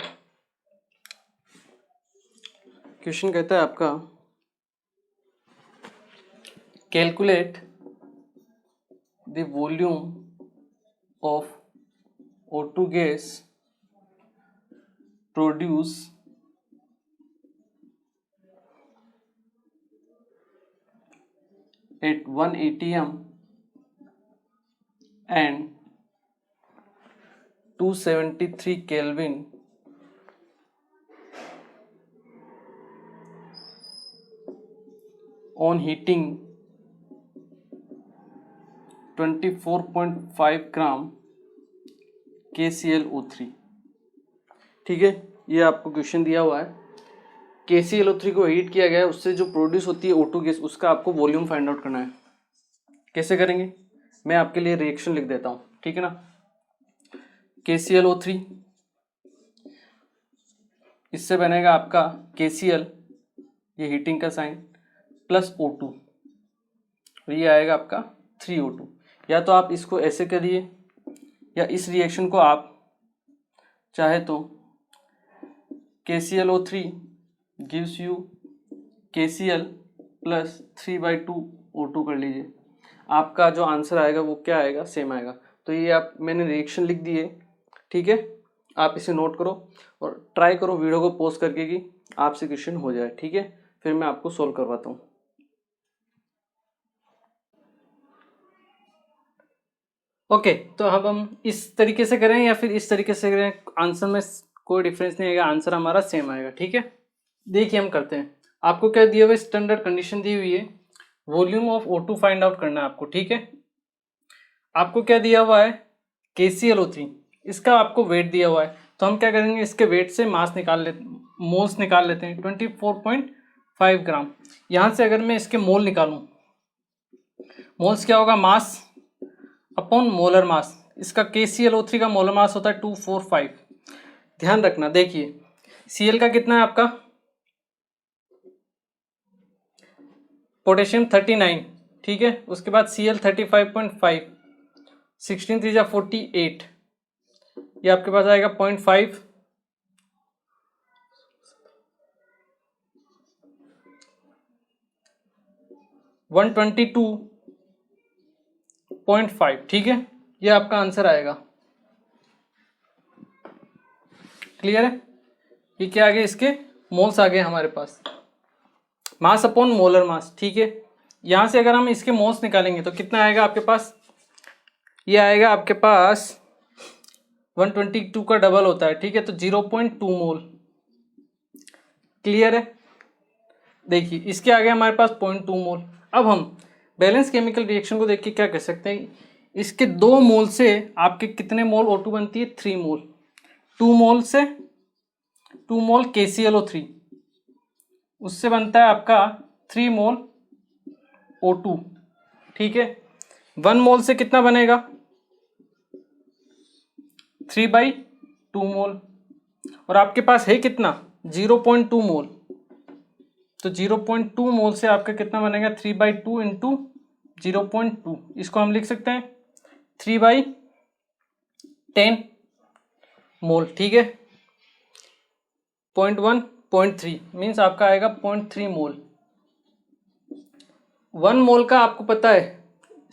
क्वेश्चन कहता है आपका calculate the volume of O2 gas produce at 1 atm and 273 Kelvin on heating 24.5 gram KClO3। ठीक है, ये आपको क्वेश्चन दिया हुआ है। KClO3 को हीट किया गया है, उससे जो प्रोड्यूस होती है O2 गैस, उसका आपको वॉल्यूम फाइंड आउट करना है। कैसे करेंगे, मैं आपके लिए रिएक्शन लिख देता हूँ, ठीक है ना। KClO3, इससे बनेगा आपका KCl, ये हीटिंग का साइन, प्लस O2, और ये आएगा आपका 3O2। या तो आप इसको ऐसे करिए, या इस रिएक्शन को आप चाहे तो KClO3 gives you KCl plus 3/2 O2 कर लीजिए। आपका जो आंसर आएगा वो क्या आएगा, सेम आएगा। तो ये आप मैंने रिएक्शन लिख दी है, ठीक है, आप इसे नोट करो और ट्राई करो वीडियो को पॉज करके कि आपसे क्वेश्चन हो जाए। ठीक है, फिर मैं आपको सोल्व करवाता हूँ। ओके, तो अब हम इस तरीके से करें या फिर इस तरीके से करें, आंसर में कोई डिफरेंस नहीं आएगा, आंसर हमारा सेम आएगा। ठीक है, देखिए हम करते हैं। आपको क्या दिया हुआ है, स्टैंडर्ड कंडीशन दी हुई है, volume of O2 find out करना है आपको। ठीक है, आपको क्या दिया हुआ है KClO3, इसका आपको वेट दिया हुआ है। तो हम क्या करेंगे, इसके वेट से मास निकाल लेते, मोल्स निकाल लेते हैं। 24.5 ग्राम। यहाँ से अगर मैं इसके मोल निकालूं, मोल्स क्या होगा, मास अपॉन मोलर मास। इसका KClO3 का मोलर मास होता है 245। ध्यान रखना, देखिए Cl का कितना है आपका, पोटेशियम 39, ठीक है, उसके बाद Cl 35.5, 16 3 जा 48, ये आपके पास आएगा 0.5, 122.5। ठीक है, ये आपका आंसर आएगा। क्लियर है, ये क्या आ गया, इसके मोल्स आ गए हमारे पास, मास अपॉन मोलर मास। ठीक है, यहां से अगर हम इसके मोल्स निकालेंगे तो कितना आएगा आपके पास, ये आएगा आपके पास 122 का डबल होता है। ठीक है, तो 0.2 मोल। क्लियर है, देखिए इसके आगे हमारे पास 0.2 मोल। अब हम बैलेंस केमिकल रिएक्शन को देख के क्या कर सकते हैं, इसके 2 मोल से आपके कितने मोल O2 बनती है, 3 मोल। 2 मोल से 2 मोल KClO3, उससे बनता है आपका 3 मोल O2, ठीक है। 1 मोल से कितना बनेगा, 3/2 मोल, और आपके पास है कितना 0.2 मोल, तो 0.2 मोल से आपका कितना बनेगा 3/2 इंटू 0.2, इसको हम लिख सकते हैं 3/10 मोल, ठीक है। 0.1 0.3 मीन्स आपका आएगा 0.3 मोल। 1 मोल का आपको पता है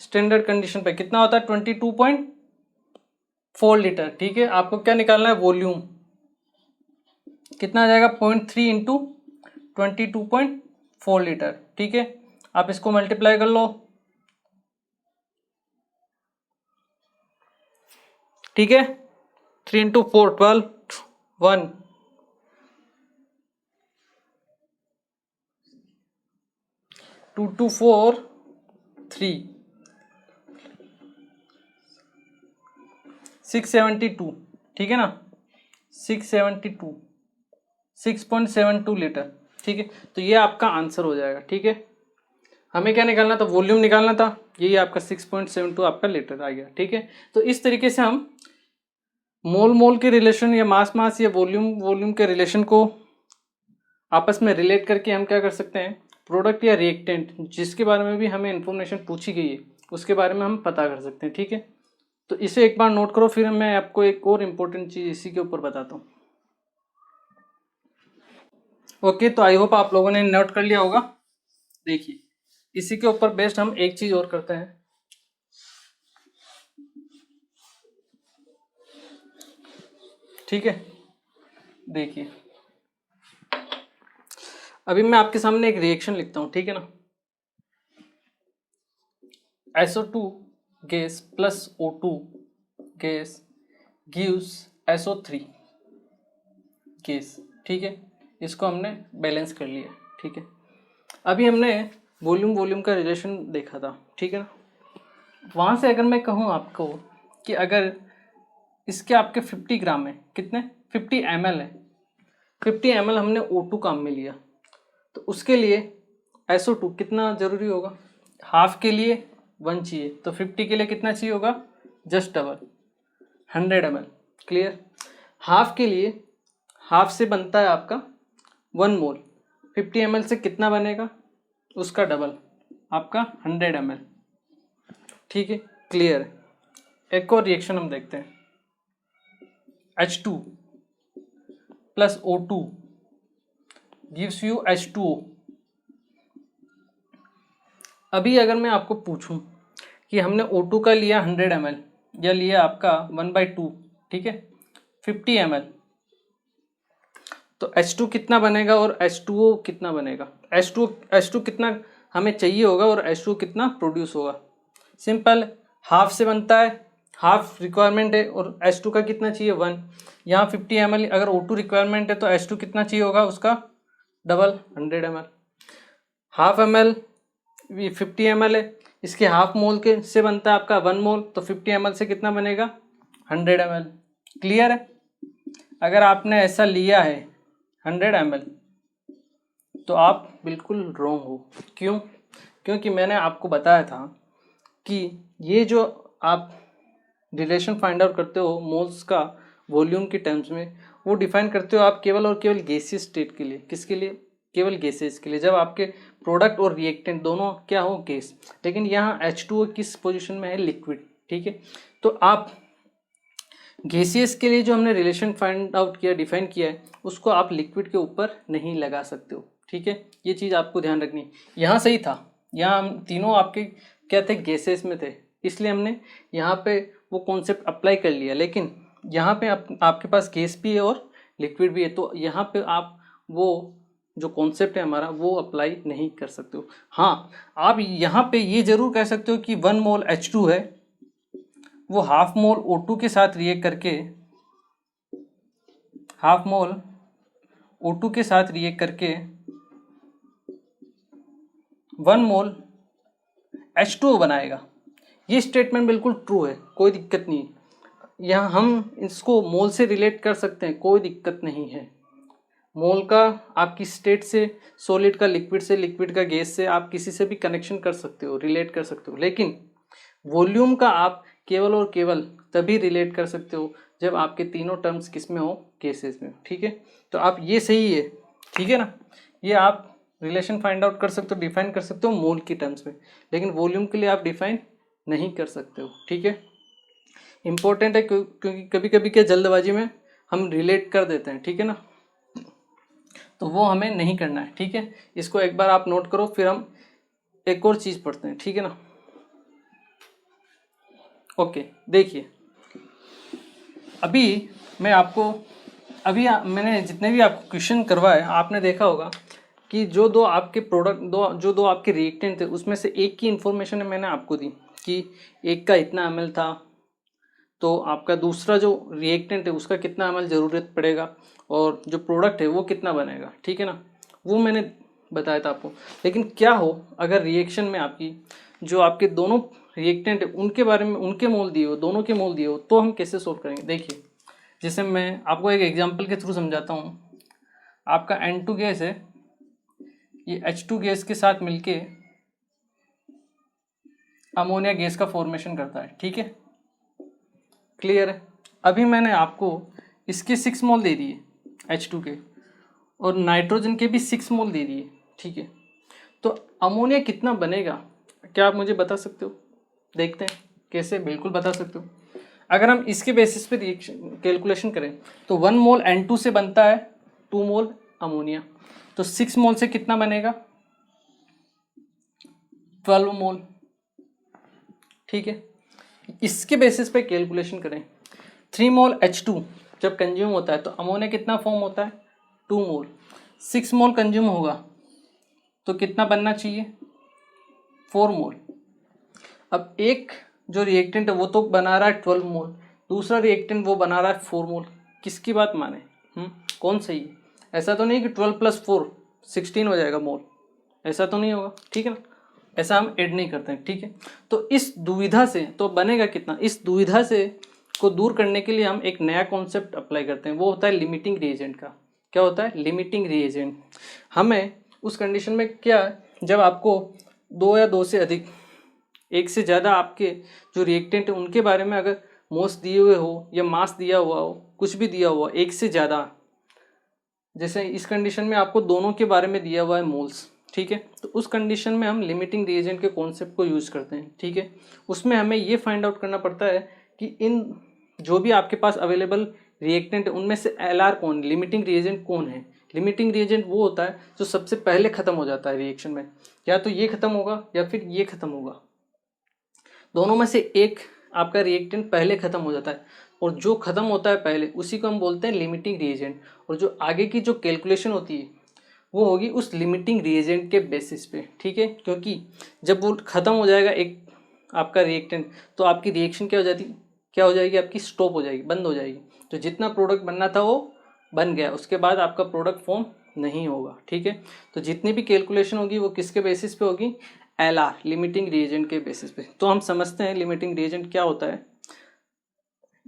स्टैंडर्ड कंडीशन पे कितना होता है, 22.4 लीटर, ठीक है। आपको क्या निकालना है, वॉल्यूम, कितना आ जाएगा 0.3 इंटू 22.4 लीटर, ठीक है। आप इसको मल्टीप्लाई कर लो, ठीक है। 3 इंटू 4 12, 1 2 2 4 3 672, ठीक है ना, 672 6.72 लीटर, ठीक है। तो ये आपका आंसर हो जाएगा, ठीक है। हमें क्या निकालना था, वॉल्यूम निकालना था, यही आपका 6.72 आपका लीटर आ गया, ठीक है। तो इस तरीके से हम मोल मोल के रिलेशन या मास मास या वॉल्यूम वॉल्यूम के रिलेशन को आपस में रिलेट करके हम क्या कर सकते हैं, प्रोडक्ट या रिएक्टेंट जिसके बारे में भी हमें इंफॉर्मेशन पूछी गई है उसके बारे में हम पता कर सकते हैं, ठीक है। तो इसे एक बार नोट करो, फिर मैं आपको एक और इम्पोर्टेंट चीज़ इसी के ऊपर बताता हूँ। ओके, तो आई होप आप लोगों ने नोट कर लिया होगा। देखिए इसी के ऊपर बेस्ड हम एक चीज़ और करते हैं, ठीक है। देखिए अभी मैं आपके सामने एक रिएक्शन लिखता हूँ, ठीक है ना। SO2 gas plus O2 gas gives SO3 gas, ठीक है। इसको हमने बैलेंस कर लिया, ठीक है। अभी हमने वॉल्यूम वॉल्यूम का रिलेशन देखा था, ठीक है ना। वहाँ से अगर मैं कहूँ आपको कि अगर इसके आपके 50 ग्राम है, कितने 50 ml है, 50 ml हमने O2 काम में लिया, तो उसके लिए SO2 कितना ज़रूरी होगा, हाफ के लिए 1 चाहिए, तो 50 के लिए कितना चाहिए होगा, just double 100 ml, clear. Half के लिए हाफ से बनता है आपका 1 मोल, 50 ml से कितना बनेगा, उसका डबल आपका 100 ml, ठीक है, क्लियर है। एक और रिएक्शन हम देखते हैं, H2 plus O2 gives you H2O। अभी अगर मैं आपको पूछूं कि हमने O2 का लिया 100 ml या लिया आपका 1/2, ठीक है, 50 ml, तो H2 कितना बनेगा और H2O कितना बनेगा, H2 कितना हमें चाहिए होगा और H2 कितना प्रोड्यूस होगा। सिंपल, हाफ से बनता है, हाफ रिक्वायरमेंट है, और H2 का कितना चाहिए 1। यहाँ 50 ml अगर O2 रिक्वायरमेंट है तो H2 कितना चाहिए होगा, उसका double 100 ml। Half ml 50 ml है, इसके हाफ मोल के से बनता है आपका 1 मोल, तो 50 ml से कितना बनेगा 100 ml, क्लियर है। अगर आपने ऐसा लिया है 100 ml तो आप बिल्कुल रॉन्ग हो, क्यों, क्योंकि मैंने आपको बताया था कि ये जो आप रिलेशन फाइंड आउट करते हो मोल्स का वॉल्यूम के टर्म्स में, वो डिफाइन करते हो आप केवल और केवल गैसियस स्टेट के लिए, किसके लिए, केवल गैसेस के लिए, जब आपके प्रोडक्ट और रिएक्टेंट दोनों क्या हो, गैस। लेकिन यहाँ H2O किस पोजीशन में है, लिक्विड, ठीक है। तो आप गैसियस के लिए जो हमने रिलेशन फाइंड आउट किया, डिफाइन किया है, उसको आप लिक्विड के ऊपर नहीं लगा सकते हो, ठीक है। ये चीज़ आपको ध्यान रखनी है। यहाँ सही था, यहाँ हम तीनों आपके क्या थे, गैसेस में थे, इसलिए हमने यहाँ पे वो कॉन्सेप्ट अप्लाई कर लिया। लेकिन यहाँ पे आपके पास गैस भी है और लिक्विड भी है, तो यहाँ पे आप वो जो कॉन्सेप्ट है हमारा वो अप्लाई नहीं कर सकते हो। हाँ, आप यहाँ पे ये जरूर कह सकते हो कि 1 मोल H2 है, वो हाफ मोल O2 के साथ रिएक्ट करके, हाफ मोल O2 के साथ रिएक्ट करके 1 मोल H2O बनाएगा। ये स्टेटमेंट बिल्कुल ट्रू है, कोई दिक्कत नहीं है। यहाँ हम इसको मोल से रिलेट कर सकते हैं, कोई दिक्कत नहीं है। मोल का आपकी स्टेट से, सॉलिड का लिक्विड से, लिक्विड का गैस से, आप किसी से भी कनेक्शन कर सकते हो, रिलेट कर सकते हो। लेकिन वॉल्यूम का आप केवल और केवल तभी रिलेट कर सकते हो जब आपके तीनों टर्म्स किस में हो, केसेस में। ठीक है, तो आप ये सही है, ठीक है ना, ये आप रिलेशन फाइंड आउट कर सकते हो, डिफाइन कर सकते हो मोल की टर्म्स में, लेकिन वॉल्यूम के लिए आप डिफाइन नहीं कर सकते हो। ठीक है, इंपॉर्टेंट है क्योंकि कभी कभी क्या जल्दबाजी में हम रिलेट कर देते हैं, ठीक है ना, तो वो हमें नहीं करना है। ठीक है, इसको एक बार आप नोट करो, फिर हम एक और चीज़ पढ़ते हैं, ठीक है ना। ओके, देखिए अभी मैंने जितने भी आपको क्वेश्चन करवाए, आपने देखा होगा कि जो दो आपके रिएक्टेंट थे उसमें से एक की इन्फॉर्मेशन मैंने आपको दी कि एक का इतना ml था, तो आपका दूसरा जो रिएक्टेंट है उसका कितना ml ज़रूरत पड़ेगा और जो प्रोडक्ट है वो कितना बनेगा। ठीक है ना, वो मैंने बताया था आपको। लेकिन क्या हो अगर रिएक्शन में आपकी जो आपके दोनों रिएक्टेंट है उनके बारे में उनके मोल दिए हो, दोनों के मोल दिए हो, तो हम कैसे सोल्व करेंगे। देखिए, जैसे मैं आपको एक एग्जांपल के थ्रू समझाता हूँ। आपका N2 गैस है, ये H2 गैस के साथ मिलके अमोनिया गैस का फॉर्मेशन करता है। ठीक है, क्लियर है। अभी मैंने आपको इसके 6 मोल दे दिए H2 के, और नाइट्रोजन के भी 6 मोल दे दिए। ठीक है, तो अमोनिया कितना बनेगा, क्या आप मुझे बता सकते हो। देखते हैं कैसे, बिल्कुल बता सकते हो। अगर हम इसके बेसिस पे रिएक्शन कैलकुलेशन करें तो 1 मोल N2 से बनता है 2 मोल अमोनिया, तो 6 मोल से कितना बनेगा, 12 मोल। ठीक है, इसके बेसिस पे कैलकुलेशन करें, 3 मोल H2 जब कंज्यूम होता है तो अमोनिया कितना फॉर्म होता है, 2 मोल। 6 मोल कंज्यूम होगा तो कितना बनना चाहिए, 4 मोल। अब एक जो रिएक्टेंट है वो तो बना रहा है 12 मोल, दूसरा रिएक्टेंट वो बना रहा है 4 मोल। किसकी बात माने, कौन सही है। ऐसा तो नहीं कि 12 + 4 16 हो जाएगा मोल, ऐसा तो नहीं होगा। ठीक है ना, ऐसा हम ऐड नहीं करते हैं। ठीक है, तो इस दुविधा से तो बनेगा कितना, इस दुविधा से को दूर करने के लिए हम एक नया कॉन्सेप्ट अप्लाई करते हैं, वो होता है लिमिटिंग रिएजेंट का। क्या होता है, लिमिटिंग रिएजेंट। हमें उस कंडीशन में क्या, जब आपको 2 या 2 से अधिक, एक से ज़्यादा आपके जो रिएक्टेंट है उनके बारे में अगर मोल्स दिए हुए हो या मास दिया हुआ हो, कुछ भी दिया हुआ एक से ज़्यादा, जैसे इस कंडीशन में आपको दोनों के बारे में दिया हुआ है मोल्स। ठीक है, तो उस कंडीशन में हम लिमिटिंग रिएजेंट के कॉन्सेप्ट को यूज़ करते हैं। ठीक है, उसमें हमें ये फाइंड आउट करना पड़ता है कि इन जो भी आपके पास अवेलेबल रिएक्टेंट है उनमें से LR कौन, लिमिटिंग रिएजेंट कौन है। लिमिटिंग रिएजेंट वो होता है जो सबसे पहले ख़त्म हो जाता है रिएक्शन में, या तो ये ख़त्म होगा या फिर ये ख़त्म होगा, दोनों में से एक आपका रिएक्टेंट पहले ख़त्म हो जाता है, और जो ख़त्म होता है पहले उसी को हम बोलते हैं लिमिटिंग रिएजेंट। और जो आगे की जो कैलकुलेशन होती है वो होगी उस लिमिटिंग रिएजेंट के बेसिस पे। ठीक है, क्योंकि जब वो ख़त्म हो जाएगा एक आपका रिएक्टेंट तो आपकी रिएक्शन क्या हो जाएगी, आपकी स्टॉप हो जाएगी, बंद हो जाएगी। तो जितना प्रोडक्ट बनना था वो बन गया, उसके बाद आपका प्रोडक्ट फॉर्म नहीं होगा। ठीक है, तो जितनी भी कैलकुलेशन होगी वो किसके बेसिस पे होगी, LR, लिमिटिंग रिएजेंट के बेसिस पे। तो हम समझते हैं लिमिटिंग रिएजेंट क्या होता है।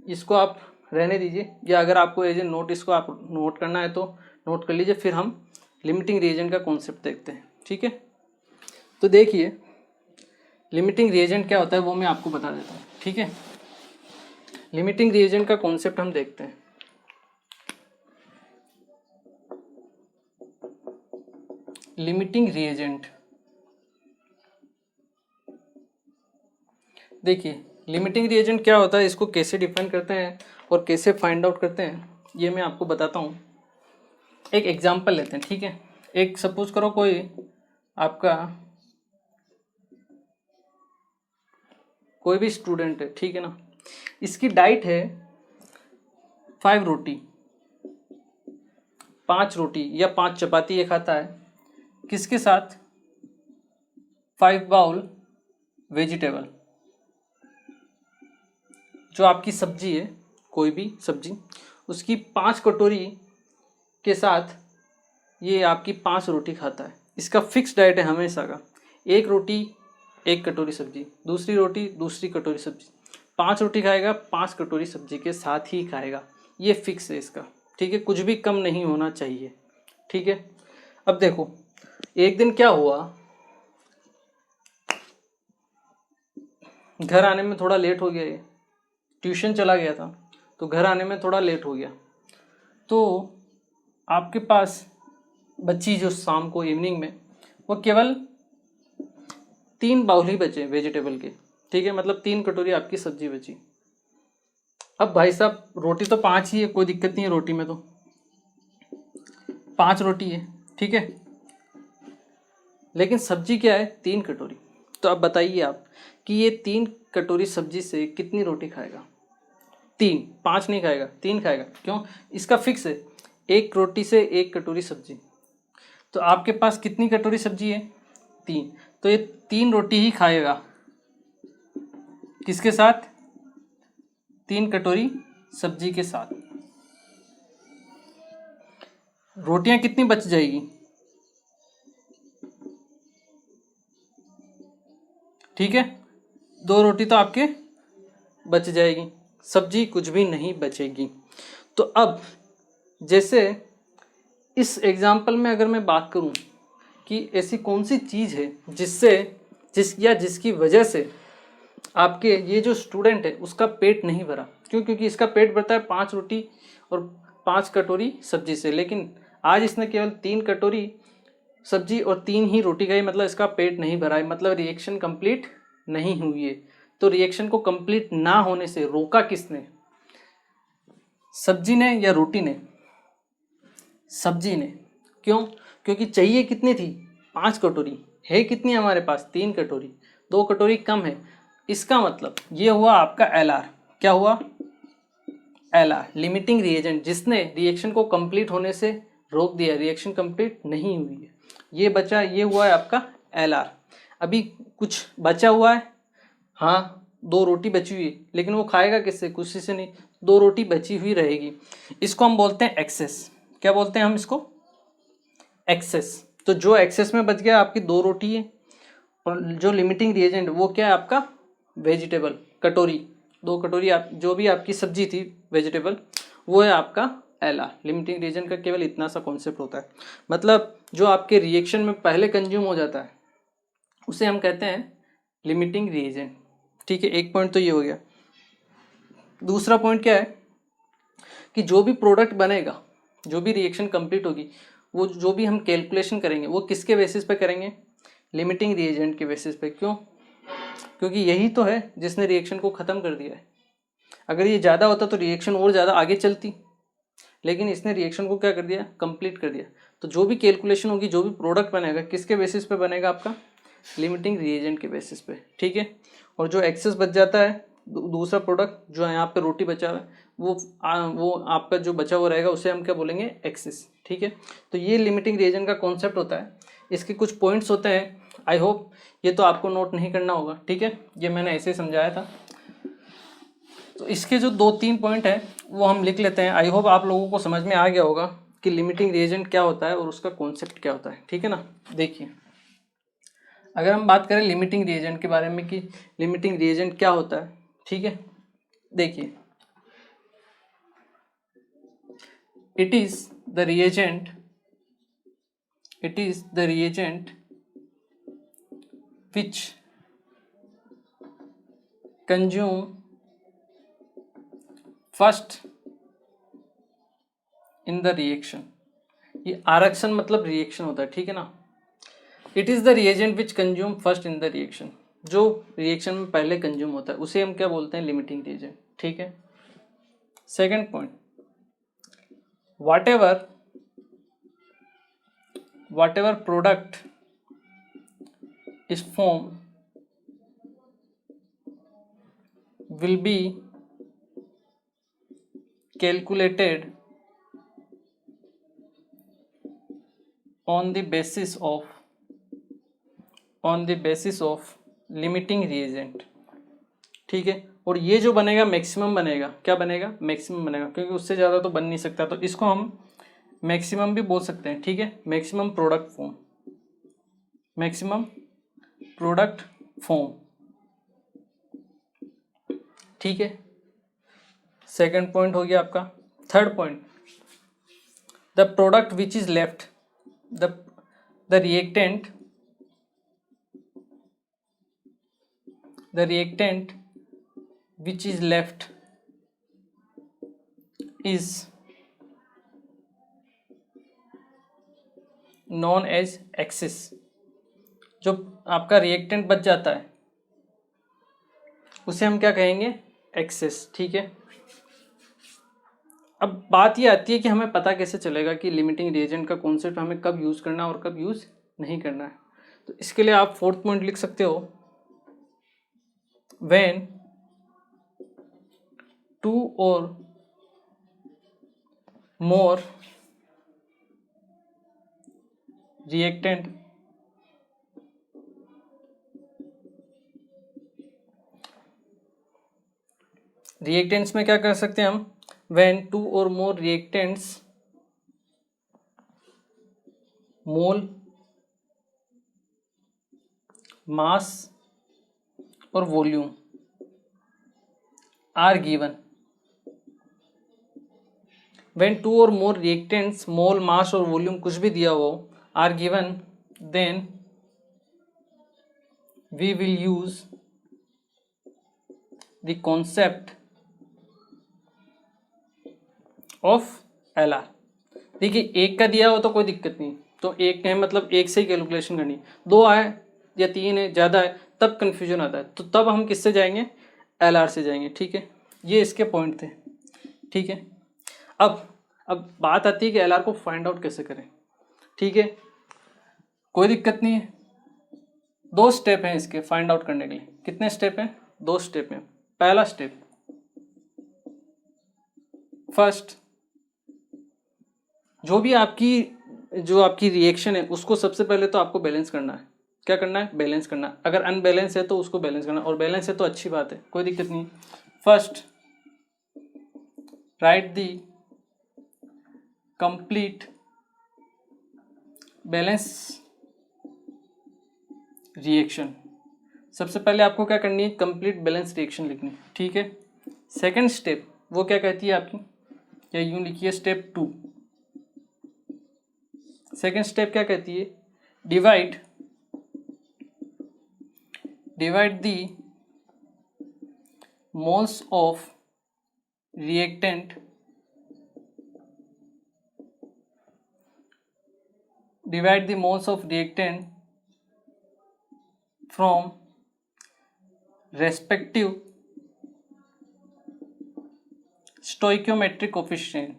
इसको आप रहने दीजिए, या अगर आपको एज ए नोट इसको आप नोट करना है तो नोट कर लीजिए, फिर हम लिमिटिंग रिएजेंट का कॉन्सेप्ट देखते हैं। ठीक है, तो देखिए लिमिटिंग रिएजेंट क्या होता है वो मैं आपको बता देता हूँ। ठीक है, लिमिटिंग रिएजेंट का कॉन्सेप्ट हम देखते हैं। लिमिटिंग रिएजेंट, देखिए लिमिटिंग रिएजेंट क्या होता है, इसको कैसे डिफाइन करते हैं और कैसे फाइंड आउट करते हैं ये मैं आपको बताता हूँ। एक एग्जांपल लेते हैं। ठीक है, एक सपोज करो कोई आपका कोई भी स्टूडेंट है, ठीक है ना, इसकी डाइट है 5 रोटी, 5 रोटी या 5 चपाती ये खाता है, किसके साथ, 5 बाउल वेजिटेबल। जो आपकी सब्जी है, कोई भी सब्जी, उसकी 5 कटोरी के साथ ये आपकी 5 रोटी खाता है। इसका फिक्स डाइट है हमेशा का, एक रोटी एक कटोरी सब्जी, दूसरी रोटी दूसरी कटोरी सब्जी, 5 रोटी खाएगा 5 कटोरी सब्जी के साथ ही खाएगा, ये फिक्स है इसका, ठीक है, कुछ भी कम नहीं होना चाहिए, ठीक है। अब देखो एक दिन क्या हुआ, घर आने में थोड़ा लेट हो गया, ये ट्यूशन चला गया था तो घर आने में थोड़ा लेट हो गया, तो आपके पास बच्ची जो शाम को इवनिंग में वो केवल 3 बाउल ही बचे वेजिटेबल के, ठीक है, मतलब 3 कटोरी आपकी सब्जी बची। अब भाई साहब रोटी तो 5 ही है, कोई दिक्कत नहीं है, रोटी में तो 5 रोटी है, ठीक है, लेकिन सब्जी क्या है 3 कटोरी। तो अब बताइए आप कि ये 3 कटोरी सब्जी से कितनी रोटी खाएगा? 3, 5 नहीं खाएगा, 3 खाएगा। क्यों? इसका फिक्स है, 1 रोटी से 1 कटोरी सब्जी। तो आपके पास कितनी कटोरी सब्जी है? 3, तो ये 3 रोटी ही खाएगा, किसके साथ? 3 कटोरी सब्जी के साथ। रोटियां कितनी बच जाएगी? ठीक है, 2 रोटी तो आपके बच जाएगी, सब्जी कुछ भी नहीं बचेगी। तो अब जैसे इस एग्जाम्पल में अगर मैं बात करूं कि ऐसी कौन सी चीज़ है जिसकी वजह से आपके ये जो स्टूडेंट है उसका पेट नहीं भरा। क्यों? क्योंकि इसका पेट भरता है 5 रोटी और 5 कटोरी सब्जी से, लेकिन आज इसने केवल 3 कटोरी सब्जी और 3 ही रोटी खाई, मतलब इसका पेट नहीं भरा है, मतलब रिएक्शन कंप्लीट नहीं हुई है। तो रिएक्शन को कंप्लीट ना होने से रोका किसने? सब्जी ने या रोटी ने? सब्जी ने। क्यों? क्योंकि चाहिए कितनी थी? 5 कटोरी, है कितनी हमारे पास? 3 कटोरी, 2 कटोरी कम है। इसका मतलब ये हुआ आपका एलआर। क्या हुआ? एलआर, लिमिटिंग रिएजेंट, जिसने रिएक्शन को कंप्लीट होने से रोक दिया, रिएक्शन कंप्लीट नहीं हुई है, ये बचा, ये हुआ है आपका एलआर। अभी कुछ बचा हुआ है, हाँ 2 रोटी बची हुई है, लेकिन वो खाएगा किससे? कुछ से नहीं, 2 रोटी बची हुई रहेगी, इसको हम बोलते हैं एक्सेस। क्या बोलते हैं हम इसको? एक्सेस। तो जो एक्सेस में बच गया आपकी 2 रोटी है, और जो लिमिटिंग रिएजेंट वो क्या है आपका? वेजिटेबल, कटोरी, 2 कटोरी आप जो भी आपकी सब्जी थी वेजिटेबल, वो है आपका एलआर। लिमिटिंग रिएजेंट का केवल इतना सा कॉन्सेप्ट होता है, मतलब जो आपके रिएक्शन में पहले कंज्यूम हो जाता है उसे हम कहते हैं लिमिटिंग रिएजेंट। ठीक है, एक पॉइंट तो ये हो गया। दूसरा पॉइंट क्या है कि जो भी प्रोडक्ट बनेगा, जो भी रिएक्शन कंप्लीट होगी, वो जो भी हम कैलकुलेशन करेंगे वो किसके बेसिस पे करेंगे? लिमिटिंग रिएजेंट के बेसिस पे। क्यों? क्योंकि यही तो है जिसने रिएक्शन को ख़त्म कर दिया है। अगर ये ज़्यादा होता तो रिएक्शन और ज़्यादा आगे चलती, लेकिन इसने रिएक्शन को क्या कर दिया? कंप्लीट कर दिया। तो जो भी कैलकुलेशन होगी, जो भी प्रोडक्ट बनेगा, किसके बेसिस पे बनेगा? आपका लिमिटिंग रिएजेंट के बेसिस पे। ठीक है, और जो एक्सेस बच जाता है, दूसरा प्रोडक्ट जो यहाँ पे रोटी बचा हुआ है, वो आपका जो बचा हुआ रहेगा उसे हम क्या बोलेंगे? एक्सेस। ठीक है, तो ये लिमिटिंग रिएजेंट का कॉन्सेप्ट होता है। इसके कुछ पॉइंट्स होते हैं, आई होप ये तो आपको नोट नहीं करना होगा। ठीक है, ये मैंने ऐसे ही समझाया था। तो इसके जो 2-3 पॉइंट हैं वो हम लिख लेते हैं। आई होप आप लोगों को समझ में आ गया होगा कि लिमिटिंग रिएजेंट क्या होता है और उसका कॉन्सेप्ट क्या होता है। ठीक है ना। देखिए, अगर हम बात करें लिमिटिंग रिएजेंट के बारे में कि लिमिटिंग रिएजेंट क्या होता है, ठीक है, देखिए, it is the reagent which consume first in the reaction। ये आरक्षण मतलब रिएक्शन होता है। ठीक है ना। It is the reagent which consume first in the reaction, जो रिएक्शन में पहले कंज्यूम होता है उसे हम क्या बोलते हैं? Limiting reagent. ठीक है। Second point, whatever product is formed will be calculated on the basis of limiting reagent। ठीक है, और ये जो बनेगा मैक्सिमम बनेगा। क्या बनेगा? मैक्सिमम बनेगा, क्योंकि उससे ज़्यादा तो बन नहीं सकता, तो इसको हम मैक्सिमम भी बोल सकते हैं। ठीक है, maximum product form, maximum product form, ठीक है, सेकंड पॉइंट हो गया आपका। Third point, the product which is left, the reactant which is left is known as excess। जो आपका रिएक्टेंट बच जाता है उसे हम क्या कहेंगे, एक्सेस, ठीक है। अब बात ये आती है कि हमें पता कैसे चलेगा कि लिमिटिंग रिएजेंट का कॉन्सेप्ट हमें कब यूज़ करना है और कब यूज़ नहीं करना है। तो इसके लिए आप फोर्थ पॉइंट लिख सकते हो, when two or more reactant reactants में क्या कर सकते हैं हम, when two or more reactants मोल, मास और volume are given, when two or more reactants मोल, मास और वॉल्यूम कुछ भी दिया हो are given, then we will use the concept of LR। देखिए एक का दिया हो तो कोई दिक्कत नहीं, तो एक है मतलब एक से ही कैलकुलेशन करनी, दो आए या तीन है ज़्यादा है तब कन्फ्यूजन आता है, तो तब हम किससे जाएंगे, LR से जाएंगे, ठीक है। ये इसके पॉइंट थे, ठीक है। अब बात आती है कि LR को फाइंड आउट कैसे करें, ठीक है। कोई दिक्कत नहीं है, दो स्टेप हैं इसके फाइंड आउट करने के लिए। कितने स्टेप हैं, दो स्टेप हैं। पहला स्टेप, फर्स्ट, जो आपकी रिएक्शन है उसको सबसे पहले तो आपको बैलेंस करना है। क्या करना है, बैलेंस करना है। अगर अनबैलेंस है तो उसको बैलेंस करना, और बैलेंस है तो अच्छी बात है, कोई दिक्कत नहीं। फर्स्ट, राइट दी कंप्लीट बैलेंस रिएक्शन। सबसे पहले आपको क्या करनी है, कंप्लीट बैलेंस रिएक्शन लिखनी, ठीक है। सेकंड स्टेप वो क्या कहती है आपकी, या यूं लिखिए स्टेप 2। सेकंड स्टेप क्या कहती है, divide the moles of reactant from respective stoichiometric coefficient,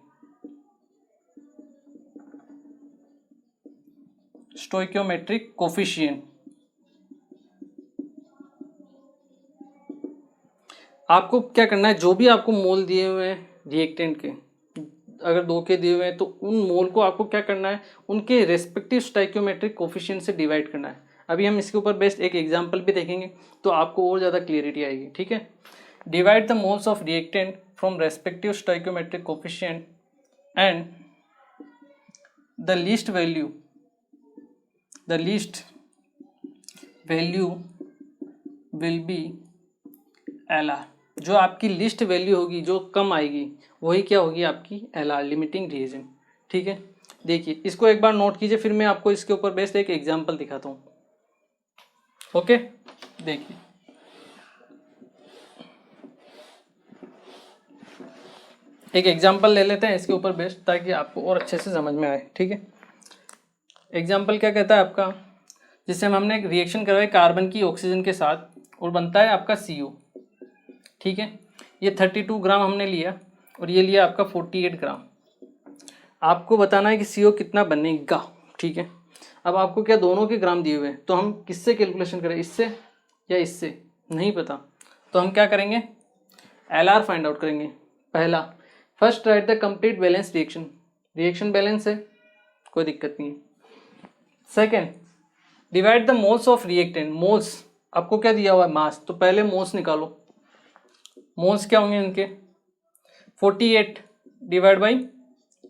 आपको क्या करना है, जो भी आपको मोल दिए हुए हैं रिएक्टेंट के, अगर दो के दिए हुए हैं तो उन मोल को आपको क्या करना है, उनके रेस्पेक्टिव स्टोइकियोमेट्रिक कोफिशिएंट से डिवाइड करना है। अभी हम इसके ऊपर बेस्ड एक एग्जांपल भी देखेंगे तो आपको और ज़्यादा क्लियरिटी आएगी, ठीक है। Divide the moles of reactant from respective stoichiometric coefficient and the least value will be LR। जो आपकी लिस्ट वैल्यू होगी, जो कम आएगी, वही क्या होगी, आपकी LR, लिमिटिंग रीजन, ठीक है। देखिए इसको एक बार नोट कीजिए, फिर मैं आपको इसके ऊपर बेस्ड एक एग्जांपल दिखाता हूँ। ओके, देखिए एक एग्जांपल ले लेते हैं इसके ऊपर बेस्ड, ताकि आपको और अच्छे से समझ में आए, ठीक है। एग्जांपल क्या कहता है आपका, जिससे हमने एक रिएक्शन करवाई कार्बन की ऑक्सीजन के साथ और बनता है आपका CO, ठीक है। ये 32 ग्राम हमने लिया और ये लिया आपका 48 ग्राम। आपको बताना है कि CO कितना बनेगा, ठीक है। अब आपको क्या दोनों के ग्राम दिए हुए हैं, तो हम किससे कैलकुलेशन करें, इससे या इससे, नहीं पता, तो हम क्या करेंगे, LR फाइंड आउट करेंगे। पहला, first right the complete balance reaction balance है, कोई दिक्कत नहीं है। Second, divide the moles of reactant, moles आपको क्या दिया हुआ है, मास, तो पहले मोल्स निकालो। मोल्स क्या होंगे इनके, 48 डिवाइड बाई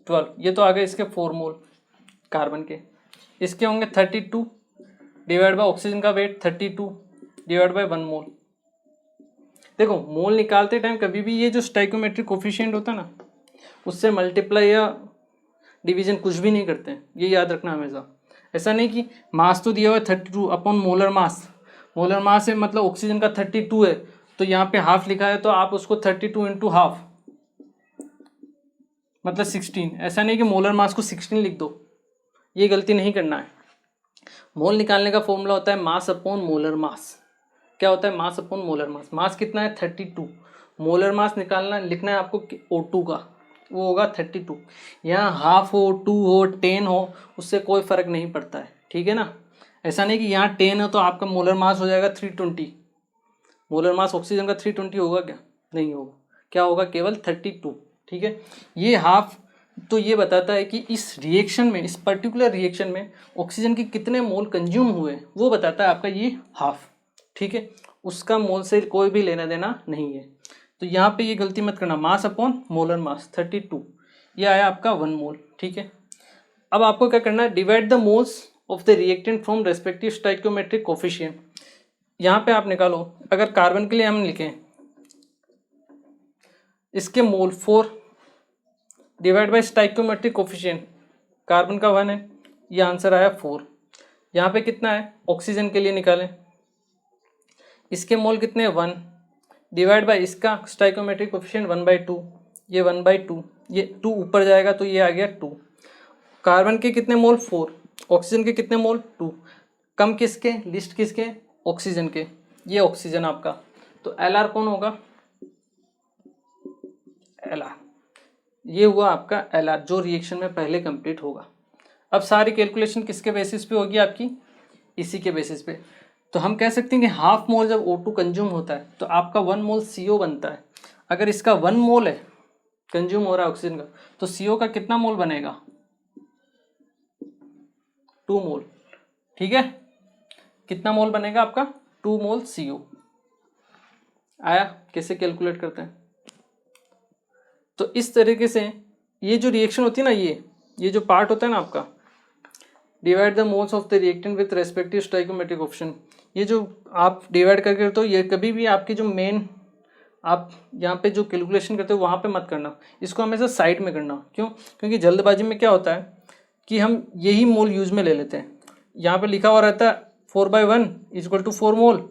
12, ये तो आ गए इसके 4 मोल कार्बन के। इसके होंगे 32 डिवाइड बाय ऑक्सीजन का वेट 32 डिवाइड बाय 1 मोल। देखो मोल निकालते टाइम कभी भी ये जो स्टोइकोमेट्रिक कोफिशिएंट होता है ना, उससे मल्टीप्लाई या डिवीजन कुछ भी नहीं करते हैं, ये याद रखना हमेशा। ऐसा नहीं कि मास तो दिया हुआ है 32 upon molar mass, molar mass है मतलब ऑक्सीजन का 32 है तो यहाँ पे हाफ लिखा है तो आप उसको 32 इंटू हाफ मतलब 16, ऐसा नहीं कि मोलर मास को 16 लिख दो, ये गलती नहीं करना है। मोल निकालने का फॉर्मूला होता है मास अपॉन मोलर मास। क्या होता है मास अपॉन मोलर मास? मास कितना है 32, मोलर मास निकालना लिखना है आपको O2 का, वो होगा 32। यहाँ हाफ हो 2 हो 10 हो उससे कोई फर्क नहीं पड़ता है, ठीक है ना। ऐसा नहीं कि यहाँ 10 हो तो आपका मोलर मास हो जाएगा 320, मोलर मास ऑक्सीजन का 320 होगा क्या? नहीं होगा, क्या होगा केवल 32, ठीक है। ये हाफ तो ये बताता है कि इस रिएक्शन में, इस पर्टिकुलर रिएक्शन में ऑक्सीजन के कितने मोल कंज्यूम हुए वो बताता है आपका ये हाफ, ठीक है। उसका मोल से कोई भी लेना देना नहीं है, तो यहाँ पे ये गलती मत करना, मास अपॉन मोलर मास 32, ये आया आपका 1 मोल, ठीक है। अब आपको क्या करना है, divide the moles of the reactant from respective stoichiometric coefficient. यहाँ पे आप निकालो, अगर कार्बन के लिए हम लिखें इसके मोल 4 divide by stoichiometric coefficient, carbon का 1 है, ये आंसर आया 4। यहाँ पे कितना है ऑक्सीजन के लिए निकालें, इसके मोल कितने 1 डिवाइड बाय इसका स्टोइकोमेट्रिक कोफिशिएंट 1/2, ये 1/2, ये 2 ऊपर जाएगा तो ये आ गया 2। कार्बन के कितने मोल 4, ऑक्सीजन के कितने मोल 2, कम किसके, लिस्ट किसके, ऑक्सीजन के, ये ऑक्सीजन आपका, तो एल कौन होगा, एल ये हुआ आपका एल जो रिएक्शन में पहले कंप्लीट होगा। अब सारी कैलकुलेशन किसके बेसिस पे होगी आपकी, इसी के बेसिस पे। तो हम कह सकते हैं कि हाफ मोल जब O2 कंज्यूम होता है तो आपका 1 मोल CO बनता है। अगर इसका 1 मोल है कंज्यूम हो रहा है ऑक्सीजन का, तो CO का कितना मोल बनेगा 2 मोल, ठीक है। कितना मोल बनेगा आपका 2 मोल CO आया। कैसे कैलकुलेट करते हैं, तो इस तरीके से ये जो रिएक्शन होती है ना, ये जो पार्ट होता है ना आपका, divide the moles of the reactant with respective stoichiometric coefficient, ये जो आप डिवाइड करके, तो ये कभी भी आपकी जो मेन आप यहाँ पे जो कैलकुलेशन करते हो वहाँ पे मत करना, इसको हमेशा साइड में करना। क्यों? क्योंकि जल्दबाजी में क्या होता है कि हम यही मोल यूज में ले लेते हैं। यहाँ पे लिखा हुआ रहता है 4/1 = 4 मोल,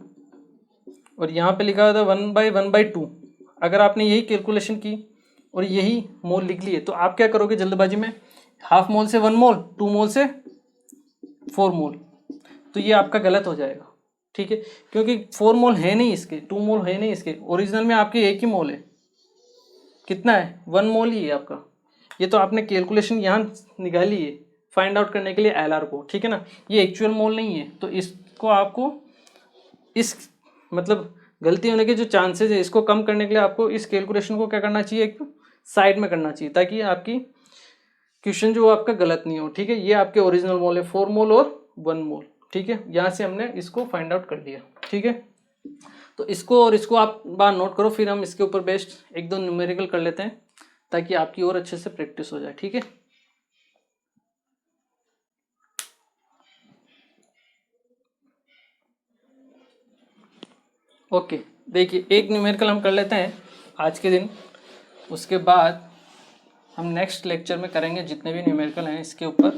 और यहाँ पे लिखा हुआ था 1/1/2। अगर आपने यही कैलकुलेशन की और यही मोल लिख लिए तो आप क्या करोगे जल्दबाजी में, हाफ मोल से 1 मोल, 2 मोल से 4 मोल, तो ये आपका गलत हो जाएगा, ठीक है। क्योंकि 4 मोल है नहीं इसके, 2 मोल है नहीं इसके, ओरिजिनल में आपके एक ही मोल है। कितना है 1 मोल ही है आपका। ये तो आपने कैलकुलेशन यहाँ निकाली है फाइंड आउट करने के लिए एलआर को, ठीक है ना। ये एक्चुअल मोल नहीं है, तो इसको आपको इस मतलब गलती होने के जो चांसेस है इसको कम करने के लिए आपको इस कैलकुलेशन को क्या करना चाहिए, एक साइड में करना चाहिए, ताकि आपकी क्वेश्चन जो आपका गलत नहीं हो, ठीक है। ये आपके ओरिजिनल मोल है 4 मोल और 1 मोल, ठीक है। यहाँ से हमने इसको फाइंड आउट कर लिया, ठीक है। तो इसको और इसको आप बार नोट करो, फिर हम इसके ऊपर बेस्ड 1-2 न्यूमेरिकल कर लेते हैं ताकि आपकी और अच्छे से प्रैक्टिस हो जाए, ठीक है। ओके, देखिए एक न्यूमेरिकल हम कर लेते हैं आज के दिन, उसके बाद हम नेक्स्ट लेक्चर में करेंगे जितने भी न्यूमेरिकल हैं इसके ऊपर,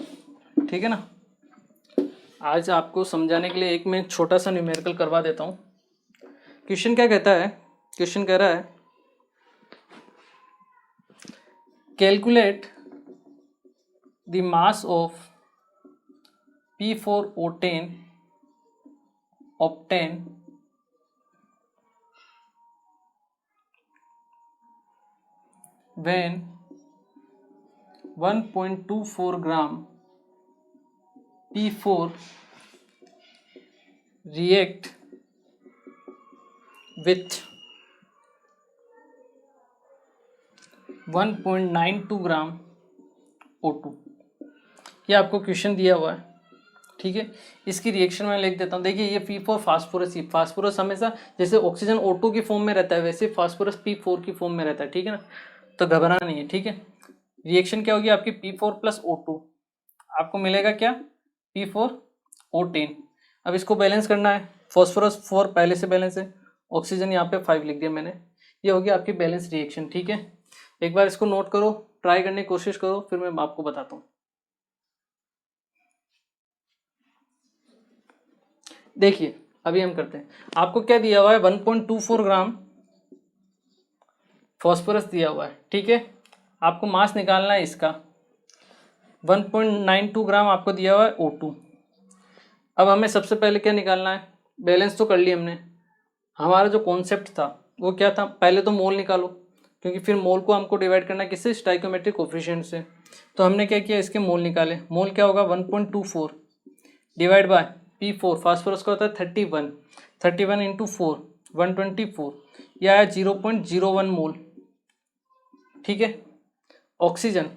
ठीक है ना। आज आपको समझाने के लिए एक मैं छोटा सा न्यूमेरिकल करवा देता हूँ। क्वेश्चन क्या कहता है, क्वेश्चन कह रहा है calculate the mass of P4O10 obtained when 1.24 gram P4 react with 1.92 gram O2। ये आपको क्वेश्चन दिया हुआ है, ठीक है। इसकी रिएक्शन मैं लिख देता हूँ। देखिए ये P4 फास्फोरस, फास्फोरस हमेशा जैसे ऑक्सीजन O2 की फॉर्म में रहता है वैसे फास्फोरस P4 की फॉर्म में रहता है, ठीक है ना। तो घबराना नहीं है, ठीक है। रिएक्शन क्या होगी आपकी P4 + O2, आपको मिलेगा क्या P4O10। अब इसको बैलेंस करना है। फॉस्फोरस 4 पहले से बैलेंस है, ऑक्सीजन यहाँ पे 5 लिख दिया मैंने। ये हो गया आपकी बैलेंस रिएक्शन, ठीक है। एक बार इसको नोट करो, ट्राई करने की कोशिश करो, फिर मैं आपको बताता हूँ। देखिए अभी हम करते हैं। आपको क्या दिया हुआ है, 1.24 ग्राम फॉस्फोरस दिया हुआ है, ठीक है। आपको मास निकालना है इसका। 1.92 ग्राम आपको दिया हुआ है O2। अब हमें सबसे पहले क्या निकालना है, बैलेंस तो कर लिया हमने। हमारा जो कॉन्सेप्ट था वो क्या था, पहले तो मोल निकालो, क्योंकि फिर मोल को हमको डिवाइड करना है किससे, स्टाइकोमेट्रिक कोफिशिएंट से। तो हमने क्या किया, इसके मोल निकाले। मोल क्या होगा, 1.24 डिवाइड बाय P4, फास्फोरस का होता है 31, 31 इंटू 4 124, यह आया 0.01 मोल, ठीक है। ऑक्सीजन,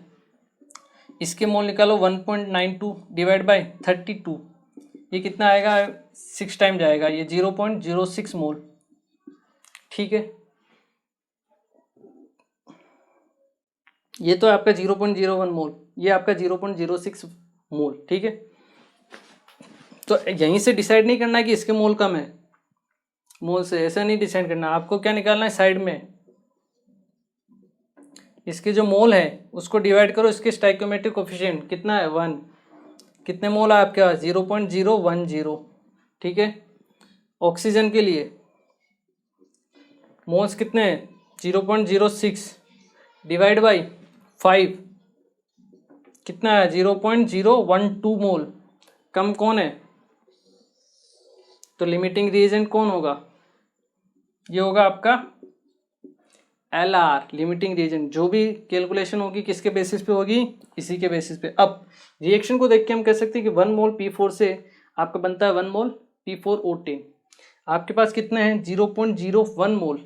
इसके मोल निकालो 1.92 डिवाइड बाय 32, ये कितना आएगा, 6 टाइम जाएगा, ये 0.06 मोल, ठीक है। ये तो आपका 0.01 मोल, ये आपका 0.06 मोल, ठीक है। तो यहीं से डिसाइड नहीं करना है कि इसके मोल कम है, मोल से ऐसा नहीं डिसाइड करना। आपको क्या निकालना है, साइड में इसके जो मोल है उसको डिवाइड करो इसके स्टाइकोमेट्रिक कोफिशिएंट, कितना है 1, कितने मोल है आपके पास 0.010, ठीक है। ऑक्सीजन के लिए मोल्स कितने हैं 0.06 डिवाइड बाई 5, कितना है 0.012 मोल, कम कौन है, तो लिमिटिंग रिएजेंट कौन होगा, ये होगा आपका LR, लिमिटिंग रिएजेंट। जो भी कैलकुलेशन होगी किसके बेसिस पे होगी, इसी के बेसिस पे। अब रिएक्शन को देख के हम कह सकते हैं कि 1 मोल P4 से आपका बनता है 1 मोल P4O10। आपके पास कितने हैं 0.01 मोल,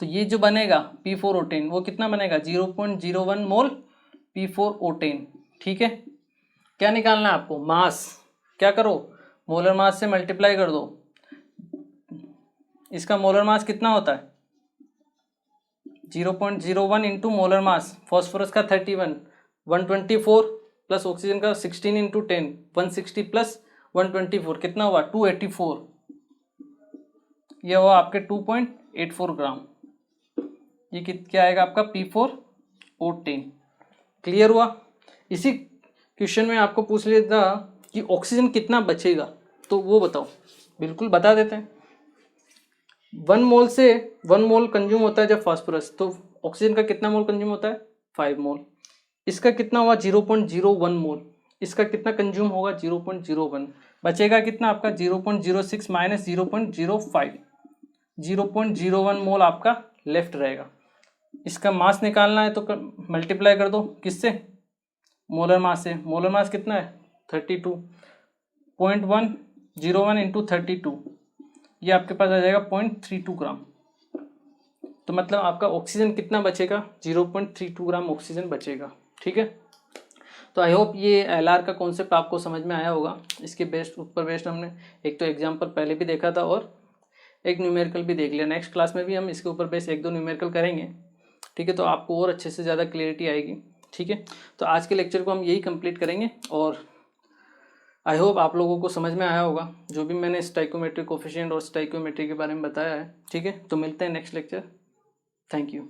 तो ये जो बनेगा P4O10 वो कितना बनेगा 0.01 मोल P4O10, ठीक है। क्या निकालना है आपको, मास, क्या करो मोलर मास से मल्टीप्लाई कर दो। इसका मोलर मास कितना होता है 0.01 इंटू मोलर मास, फॉस्फोरस का 31, 124 प्लस ऑक्सीजन का 16 इंटू 10, 160 प्लस 124 कितना हुआ 284, ये हुआ आपके 2.84 ग्राम। ये क्या आएगा आपका P4O10, क्लियर हुआ। इसी क्वेश्चन में आपको पूछ लिया था कि ऑक्सीजन कितना बचेगा, तो वो बताओ, बिल्कुल बता देते हैं। 1 मोल से 1 मोल कंज्यूम होता है जब फास्फोरस, तो ऑक्सीजन का कितना मोल कंज्यूम होता है 5 मोल। इसका कितना हुआ 0.01 मोल, इसका कितना कंज्यूम होगा 0.01, बचेगा कितना आपका 0.06 माइनस 0.05, 0.01 मोल आपका लेफ्ट रहेगा। इसका मास निकालना है तो मल्टीप्लाई कर दो किससे, मोलर मास से। मोलर मास कितना है 32.101 इंटू 32, ये आपके पास आ जाएगा 0.32 ग्राम। तो मतलब आपका ऑक्सीजन कितना बचेगा 0.32 ग्राम ऑक्सीजन बचेगा, ठीक है। तो आई होप ये LR का कॉन्सेप्ट आपको समझ में आया होगा। इसके ऊपर बेस्ड हमने एक तो एग्जाम्पल पहले भी देखा था और एक न्यूमेरिकल भी देख लिया। नेक्स्ट क्लास में भी हम इसके ऊपर बेस्ड 1-2 न्यूमेरिकल करेंगे, ठीक है। तो आपको और अच्छे से ज़्यादा क्लियरिटी आएगी, ठीक है। तो आज के लेक्चर को हम यही कंप्लीट करेंगे और आई होप आप लोगों को समझ में आया होगा जो भी मैंने स्टाइकोमेट्रिक कोफिशिएंट और स्टाइकोमेट्री के बारे में बताया है, ठीक है। तो मिलते हैं नेक्स्ट लेक्चर, थैंक यू।